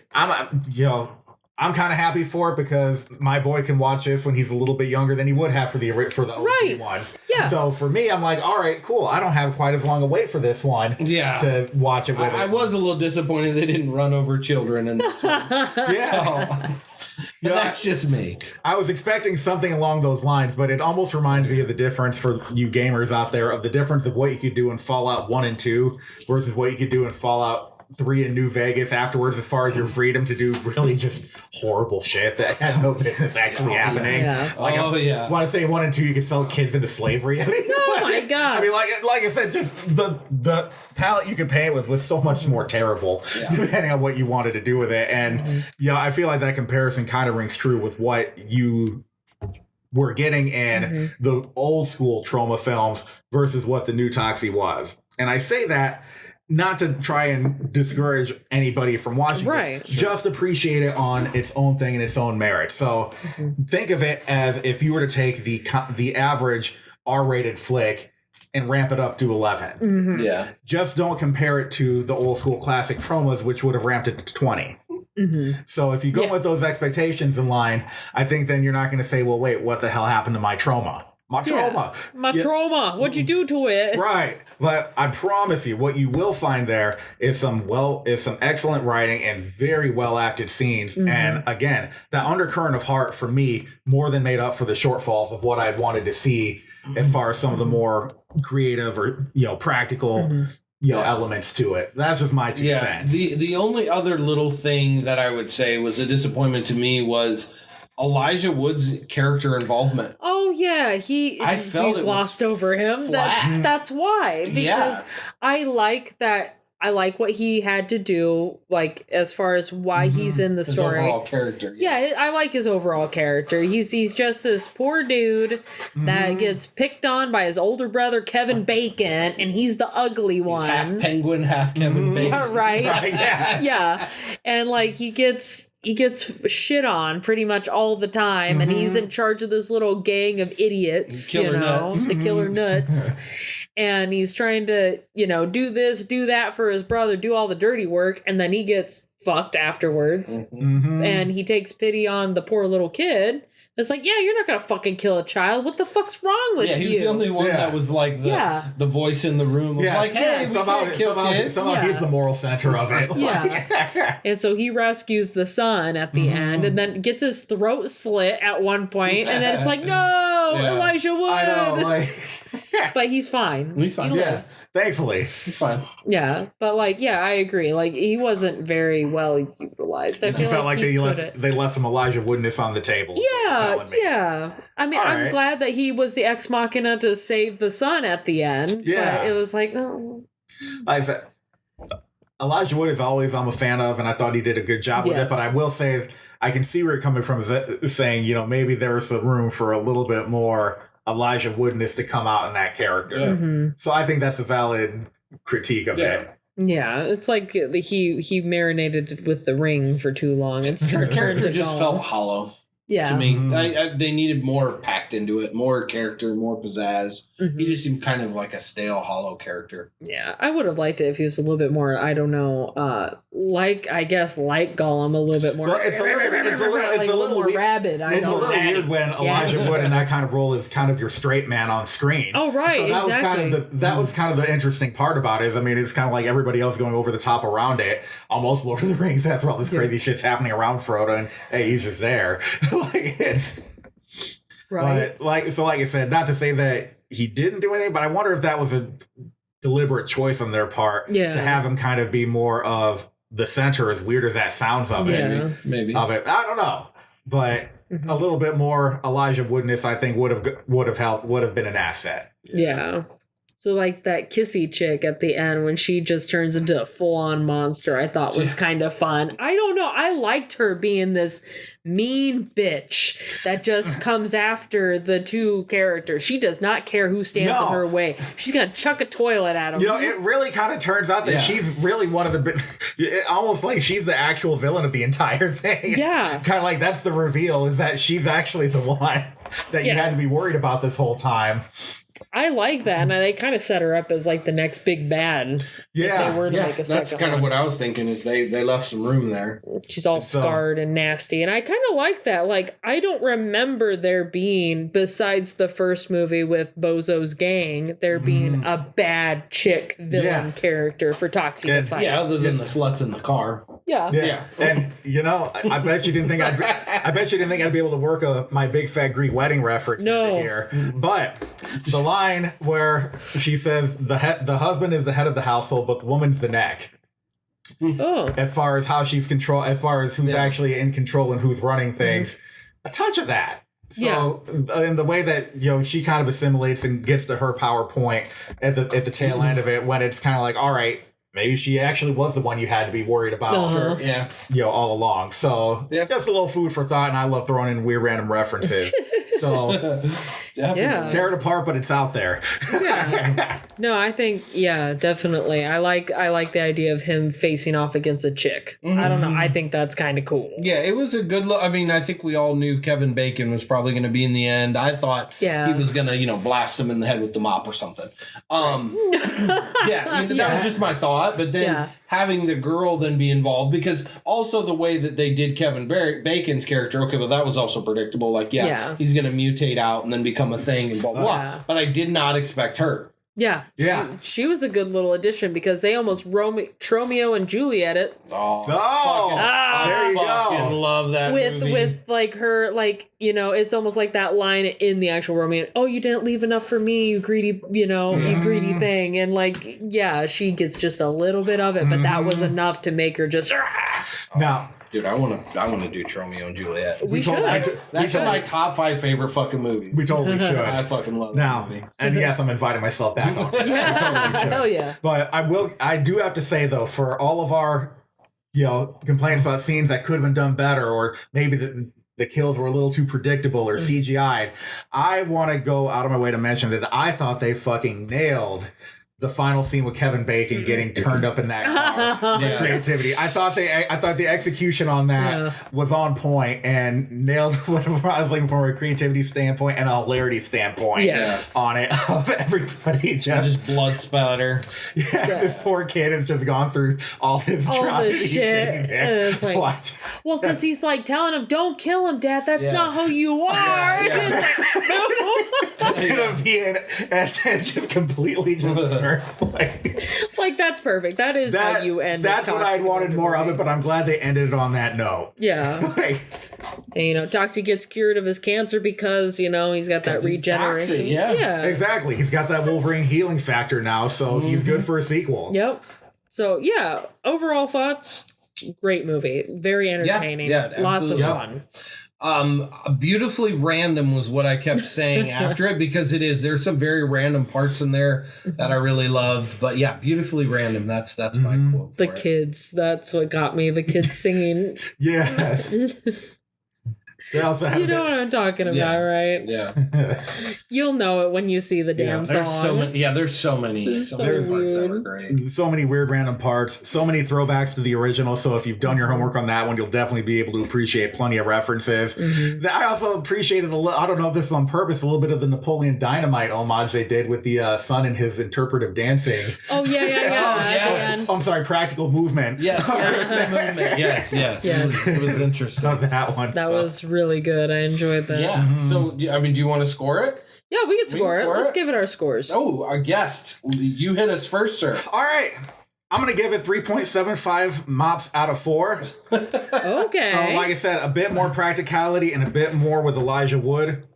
I'm kind of happy for it because my boy can watch this when he's a little bit younger than he would have for the OG ones. Yeah. So for me, I'm like, all right, cool. I don't have quite as long a wait for this one. Yeah. To watch it with. I was a little disappointed they didn't run over children in this one. Yeah. So, that's just me. I was expecting something along those lines, but it almost reminds me of the difference for you gamers out there of the difference of what you could do in Fallout 1 and 2 versus what you could do in Fallout 3 in New Vegas afterwards, as far as your freedom to do really just horrible shit that had no business actually happening. Yeah. When I say 1 and 2, you could sell kids into slavery. I mean, oh my god! I mean, like I said, just the palette you could paint with was so much more terrible, depending on what you wanted to do with it. And I feel like that comparison kind of rings true with what you were getting in the old school Troma films versus what the new Toxie was. And I say that not to try and discourage anybody from watching it, just appreciate it on its own thing and its own merit. So think of it as if you were to take the average R-rated flick and ramp it up to 11. Yeah. Just don't compare it to the old school classic Tromas, which would have ramped it to 20. So if you go with those expectations in line, I think then you're not going to say, well, wait, what the hell happened to my Troma? My Troma. My Troma. What'd you do to it? Right. But I promise you, what you will find there is some excellent writing and very well acted scenes. And again, that undercurrent of heart for me more than made up for the shortfalls of what I wanted to see as far as some of the more creative or practical elements to it. That's just my 2 cents. The only other little thing that I would say was a disappointment to me was Elijah Wood's character involvement. Oh yeah, I felt we glossed over him. Flat. That's why, because I like that. I like what he had to do, like as far as why he's in the story. His overall character. Yeah, I like his overall character. He's just this poor dude that gets picked on by his older brother Kevin Bacon, and he's the ugly one. He's half penguin, half Kevin Bacon. Yeah, right. Yeah, and like he gets shit on pretty much all the time, and he's in charge of this little gang of idiots, nuts. The killer nuts. And he's trying to, do this, do that for his brother, do all the dirty work, and then he gets fucked afterwards. And he takes pity on the poor little kid. It's like, yeah, you're not gonna fucking kill a child. What the fuck's wrong with you? Yeah, he was the only one that was like the voice in the room. Like, hey, somehow he's the moral center of it. And so he rescues the son at the end, and then gets his throat slit at one point, and then it's like, no, Elijah Wood. I know, but he's fine. He's fine. He lives. Thankfully. It's fine. Yeah, but like, yeah, I agree. Like, he wasn't very well utilized. I felt like they left some Elijah Woodness on the table. Yeah. I mean, I'm glad that he was the ex machina to save the son at the end. Yeah. But it was like, oh. Like I said, Elijah Wood is always I'm a fan of, and I thought he did a good job with it. But I will say, I can see where you're coming from, saying, maybe there was some room for a little bit more Elijah Woodness to come out in that character. Mm-hmm. So I think that's a valid critique of it. Yeah, it's like he marinated with the ring for too long. It's his character just felt hollow. Yeah, to me, they needed more packed into it, more character, more pizzazz. Mm-hmm. He just seemed kind of like a stale, hollow character. Yeah, I would have liked it if he was a little bit more. I don't know, like Gollum, a little bit more. Well, it's a little more weird. Rabid. It's a little weird when Elijah Wood in that kind of role is kind of your straight man on screen. Oh right, so that was kind of the interesting part about it. It's kind of like everybody else going over the top around it. Almost Lord of the Rings. That's where all this crazy shit's happening around Frodo, and hey, he's just there. Like it's right. But like I said, not to say that he didn't do anything, but I wonder if that was a deliberate choice on their part to have him kind of be more of the center, as weird as that sounds of it. Maybe. Of it. I don't know. But a little bit more Elijah Woodness, I think, would have helped, would have been an asset. Yeah. So like that kissy chick at the end when she just turns into a full-on monster, I thought was kind of fun. I don't know. I liked her being this mean bitch that just comes after the two characters. She does not care who stands in her way. She's going to chuck a toilet at them. It really kind of turns out that she's really one of the... almost like she's the actual villain of the entire thing. Yeah. Kind of like that's the reveal, is that she's actually the one that you had to be worried about this whole time. I like that, and they kind of set her up as like the next big bad. Yeah, if they were to make a that's kind of what I was thinking. Is they left some room there. She's all scarred and nasty, and I kind of like that. Like, I don't remember there being, besides the first movie with Bozo's gang, there being a bad chick villain character for Toxic to fight. Yeah, other than the sluts in the car. Yeah. And I bet you didn't think I'd be able to work my big fat Greek wedding reference into here. But the line where she says the husband is the head of the household, but the woman's the neck. Oh. As far as how she's as far as who's actually in control and who's running things, a touch of that. So in the way that she kind of assimilates and gets to her power point at the tail end of it, when it's kind of like, all right, maybe she actually was the one you had to be worried about. Sure. Yeah. All along. So just a little food for thought, and I love throwing in weird random references. So tear it apart, but it's out there. No, I think definitely. I like the idea of him facing off against a chick. I don't know. I think that's kind of cool. Yeah, it was a good look. I mean, I think we all knew Kevin Bacon was probably going to be in the end. I thought he was going to, blast him in the head with the mop or something. That was just my thought. But then having the girl then be involved, because also the way that they did Kevin Bacon's character, okay, but that was also predictable. Like, he's going to mutate out and then become a thing and blah, blah, blah. But I did not expect her. Yeah. She was a good little addition because they almost Romeo and Juliet it. There you go. I love that movie. With like her, like, it's almost like that line in the actual Romeo. Oh, you didn't leave enough for me, you greedy, you greedy thing. And like, she gets just a little bit of it, but that was enough to make her just. Now. Dude, I want to do Tromeo and Juliet. We should. That's my top 5 favorite fucking movies. We totally should. I fucking love that movie. And yes, I'm inviting myself back on. We totally should. Hell yeah. But I do have to say though, for all of our complaints about scenes that could have been done better, or maybe the kills were a little too predictable or CGI'd, I want to go out of my way to mention that I thought they fucking nailed the final scene with Kevin Bacon getting turned up in that car. Creativity. I thought the execution on that was on point and nailed whatever I was looking for from a creativity standpoint and a hilarity standpoint on it. Of everybody just blood spatter. This poor kid has just gone through all his trauma. Shit. And it's like, well, because he's like telling him, "Don't kill him, Dad. That's not who you are." And it's just completely just turned. Like that's perfect. That is how you end. That's what I'd wanted more of it, but I'm glad they ended it on that note. Yeah. And, Toxic gets cured of his cancer because, he's got that regeneration. Toxic, yeah. Exactly. He's got that Wolverine healing factor now, so he's good for a sequel. Yep. So, yeah, overall thoughts, great movie. Very entertaining. Yeah, lots of fun. Beautifully random was what I kept saying after it, because there's some very random parts in there that I really loved, but yeah, beautifully random. That's my quote. The kids, that's what got me. The kids singing. Yes. They also have know what I'm talking about, right? Yeah. You'll know it when you see the damn song. There's so many parts that were great. So many weird random parts, so many throwbacks to the original. So if you've done your homework on that one, you'll definitely be able to appreciate plenty of references. I also appreciated I don't know if this is on purpose, a little bit of the Napoleon Dynamite homage they did with the son and his interpretive dancing. Oh, yeah. Yes. I'm sorry, practical movement. Yes, movement. Yes. It was interesting. That one. That was really good. I enjoyed that. Yeah. So, do you want to score it? Yeah, we can score it. Let's give it our scores. Oh, our guest. You hit us first, sir. All right. I'm going to give it 3.75 mops out of 4. Okay. So, like I said, a bit more practicality and a bit more with Elijah Wood.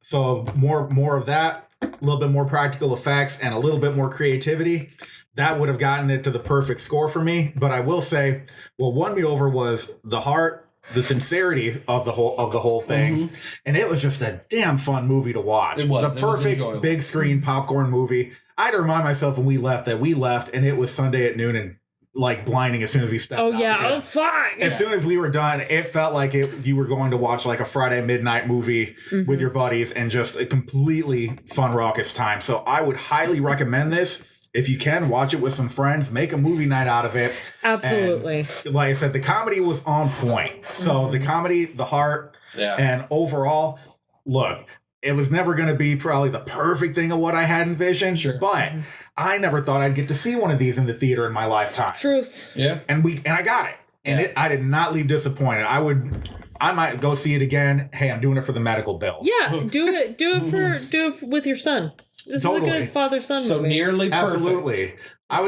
So, more of that, a little bit more practical effects, and a little bit more creativity. That would have gotten it to the perfect score for me. But I will say, what won me over was the heart, the sincerity of the whole thing, and it was just a damn fun movie to watch. It was the perfect big screen popcorn movie. I had to remind myself when we left and it was Sunday at noon and like blinding as soon as we stepped out. Oh yeah, fine. As soon as we were done, it felt like you were going to watch like a Friday midnight movie with your buddies, and just a completely fun, raucous time. So I would highly recommend this. If you can, watch it with some friends, make a movie night out of it. Absolutely. And like I said, the comedy was on point. So the comedy, the heart, and overall, look, it was never going to be probably the perfect thing of what I had envisioned, but I never thought I'd get to see one of these in the theater in my lifetime. Truth. Yeah. And I got it. And I did not leave disappointed. I might go see it again. Hey, I'm doing it for the medical bills. Yeah, do it with your son. This is a good father-son movie. So nearly perfect. Absolutely. I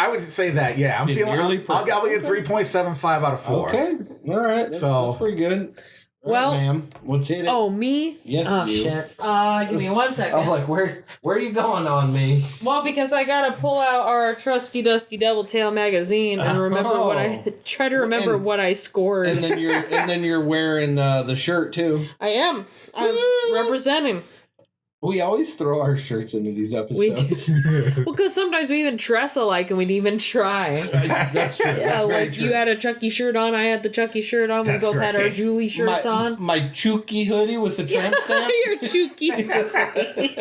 would say that. Yeah, I'm feeling nearly perfect. I'll give 3.75 out of 4. Okay. All right. That's pretty good. Well, ma'am, what's in it? Oh, me? Yes, you. Shit. Give me 1 second. I was like, where are you going on me? Well, because I gotta pull out our trusty dusty Devil Tail magazine and remember what I scored. And then you're wearing the shirt too. I am. I'm representing. We always throw our shirts into these episodes. We do. Well, because sometimes we even dress alike and we'd even try. That's true. Yeah, like true. You had a Chucky shirt on, I had the Chucky shirt on. We both had our Julie shirts on. My Chucky hoodie with the tramp stamp. Your Chucky hoodie.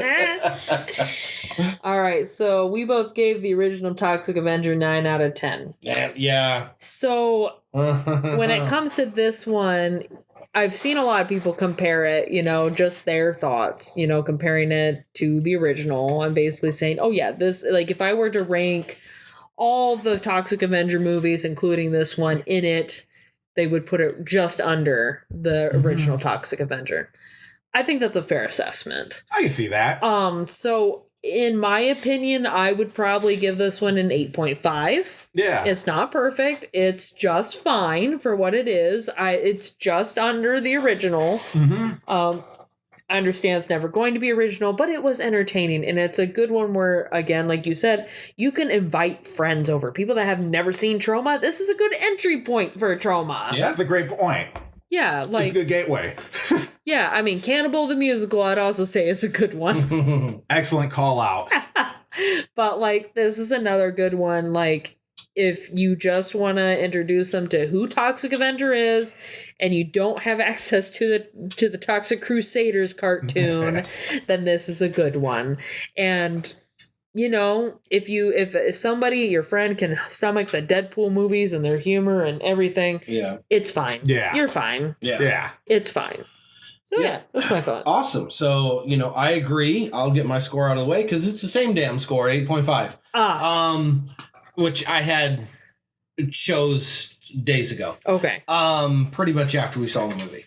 All right, so we both gave the original Toxic Avenger 9 out of 10. Yeah. So when it comes to this one, I've seen a lot of people compare it, just their thoughts, comparing it to the original and basically saying, oh yeah, this, like if I were to rank all the Toxic Avenger movies, including this one in it, they would put it just under the original Toxic Avenger. I think that's a fair assessment. I can see that. So in my opinion, I would probably give this one an 8.5. Yeah. It's not perfect. It's just fine for what it is. It's just under the original. I understand it's never going to be original, but it was entertaining. And it's a good one where, again, like you said, you can invite friends over. People that have never seen Troma. This is a good entry point for Troma. Yeah, that's a great point. Yeah, like it's a good gateway. Yeah, I mean, Cannibal the Musical, I'd also say is a good one. Excellent call out. But like, this is another good one. Like, if you just want to introduce them to who Toxic Avenger is, and you don't have access to the Toxic Crusaders cartoon, then this is a good one. And if somebody, your friend, can stomach the Deadpool movies and their humor and everything, it's fine. Yeah. You're fine. Yeah. It's fine. So yeah, that's my thought. Awesome. So, I agree. I'll get my score out of the way because it's the same damn score, 8.5. Which I had chose days ago. Okay. Pretty much after we saw the movie.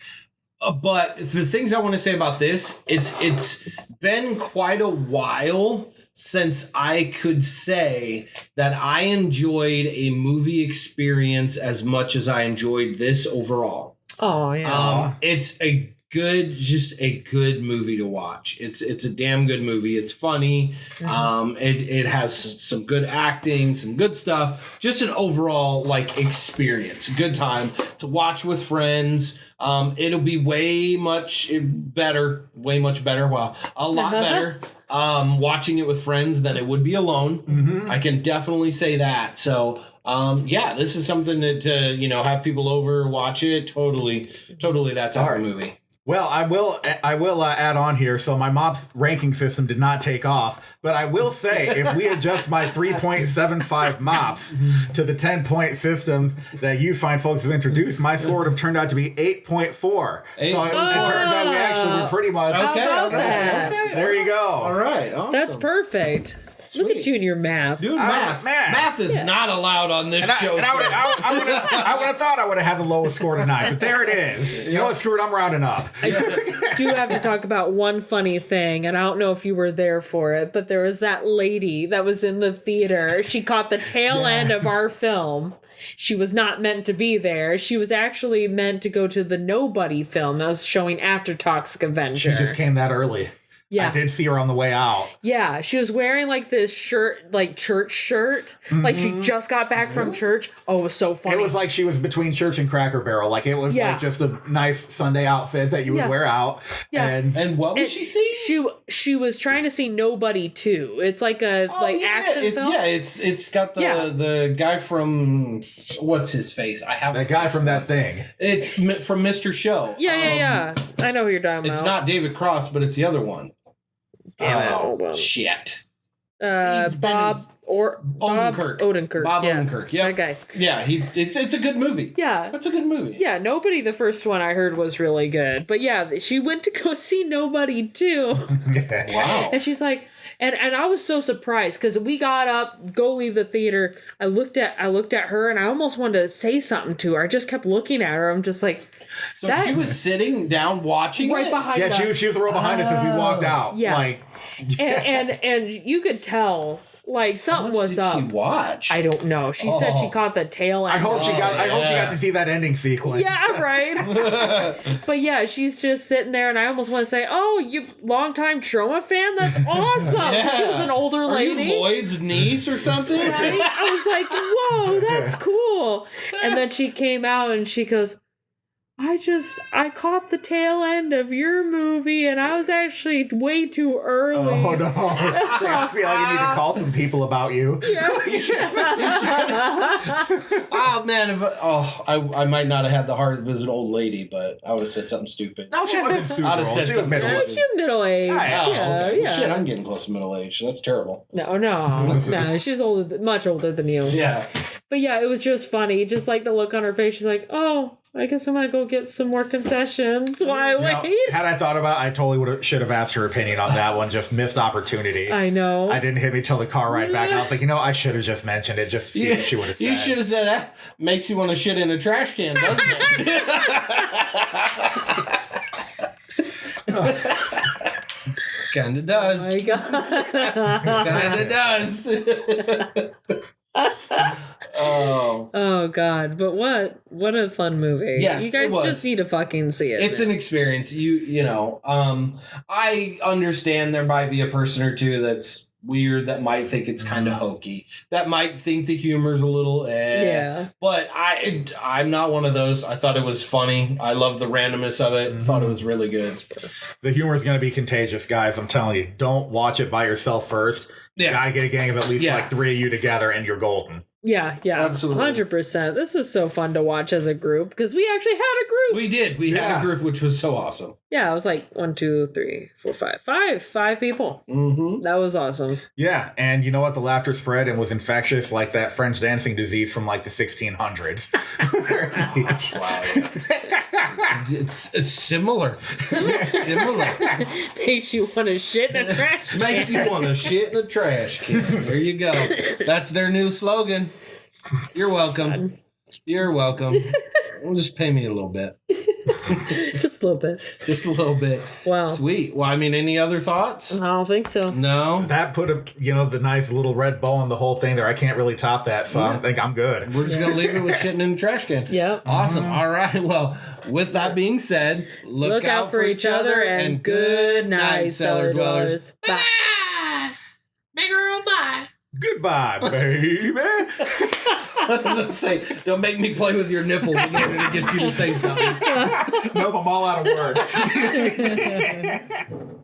But the things I want to say about this, it's been quite a while since I could say that I enjoyed a movie experience as much as I enjoyed this overall. Oh yeah. It's a good movie to watch. It's a damn good movie. It's funny. It has some good acting, some good stuff. Just an overall like experience, good time to watch with friends. It'll be way much better. Well, a lot better. Watching it with friends than it would be alone. I can definitely say that. So this is something that have people over, watch it. Totally that type of movie. Well, I will add on here. So my mops ranking system did not take off, but I will say if we adjust my 3.75 mops to the 10-point system that you fine folks have introduced, my score would have turned out to be 8.4. So it turns out we actually were pretty much okay. There you go. All right, awesome. That's perfect. Sweet. Look at you and your math. Dude, math is not allowed on this show. And I would have thought I would have had the lowest score tonight, but there it is. You know what, screw it, I'm rounding up. I do have to talk about one funny thing, and I don't know if you were there for it, but there was that lady that was in the theater. She caught the tail end of our film. She was not meant to be there. She was actually meant to go to the Nobody film that was showing after Toxic Avenger. She just came that early. Yeah. I did see her on the way out. Yeah, she was wearing like this shirt, like church shirt. Like she just got back from church. Oh, it was so funny. It was like she was between church and Cracker Barrel. Like it was like just a nice Sunday outfit that you would wear out. Yeah. And what was she seeing? She was trying to see Nobody 2. It's like a action film. Yeah, it's got the guy from what's his face? I have that guy from That Thing. It's from Mr. Show. Yeah. I know who you're talking about. It's not David Cross, but it's the other one. Damn it. Shit. Bob Odenkirk. Bob Odenkirk. Yeah. That guy. Yeah, it's a good movie. Yeah. That's a good movie. Yeah, Nobody, the first one I heard was really good. But yeah, she went to go see Nobody too. Wow. And she's like, and I was so surprised because we got up, go leave the theater. I looked at her and I almost wanted to say something to her. I just kept looking at her. I'm just like, so she was sitting down watching right it? behind us. Yeah, she was right behind us as we walked out. Yeah. Like, and you could tell like something was up. She watch? I don't know. She said she caught the tail end. I hope she got to see that ending sequence. Yeah, right. But yeah, she's just sitting there, and I almost want to say, "Oh, you longtime Troma fan? That's awesome." Yeah. She was an older lady. Are you Lloyd's niece or something? Right? I was like, "Whoa, that's cool." And then she came out and she goes, I caught the tail end of your movie, and I was actually way too early. Oh, no. I feel like you need to call some people about you. Yeah. Oh, man. I might not have had the heart as an old lady, but I would have said something stupid. No, she wasn't super I'd have old. said She was middle-aged. She's middle-aged. Okay. Well, shit, I'm getting close to middle age. That's terrible. No. She was much older than you. Yeah. But yeah, it was just funny. Just like the look on her face. She's like, oh, I guess I'm going to go get some more concessions while I wait. Had I thought about it, I totally should have asked her opinion on that one. Just missed opportunity. I know. I didn't hit me till the car ride back. And I was like, I should have just mentioned it just to see what she would have said. You should have said that. Makes you want to shit in a trash can, doesn't it? Kinda does. Oh my God. Kinda does. Oh God! But what a fun movie! Yes, you guys just need to fucking see it. It's an experience. I understand there might be a person or two that's weird that might think it's kind of hokey, that might think the humor's a little yeah. But I'm not one of those. I thought it was funny. I love the randomness of it. Thought it was really good. The humor is going to be contagious, guys. I'm telling you. Don't watch it by yourself first. Yeah. You gotta get a gang of at least like 3 of you together, and you're golden. Yeah, absolutely, 100%. This was so fun to watch as a group because we actually had a group. We did. We had a group, which was so awesome. Yeah, it was like 1, 2, 3, 4, 5. 5 people. Mm-hmm. That was awesome. Yeah, and you know what? The laughter spread and was infectious, like that French dancing disease from like the 1600s. Wow. It's similar. Similar. Makes you want to shit in a trash can. Makes you want to shit in a trash can. There you go. That's their new slogan. You're welcome. You're welcome. Just pay me a little bit. Just a little bit. Just a little bit. Wow. Sweet. Well, I mean, any other thoughts? I don't think so. No. That put the nice little red bow on the whole thing there. I can't really top that, so I think I'm good. We're just going to leave it with shitting in the trash can. Yep. Awesome. All right. Well, with that being said, look out for each other and good night, cellar dwellers. Bye. Big Earl, bye. Goodbye, baby. I was going to say, don't make me play with your nipples in order to get you to say something. Nope, I'm all out of words.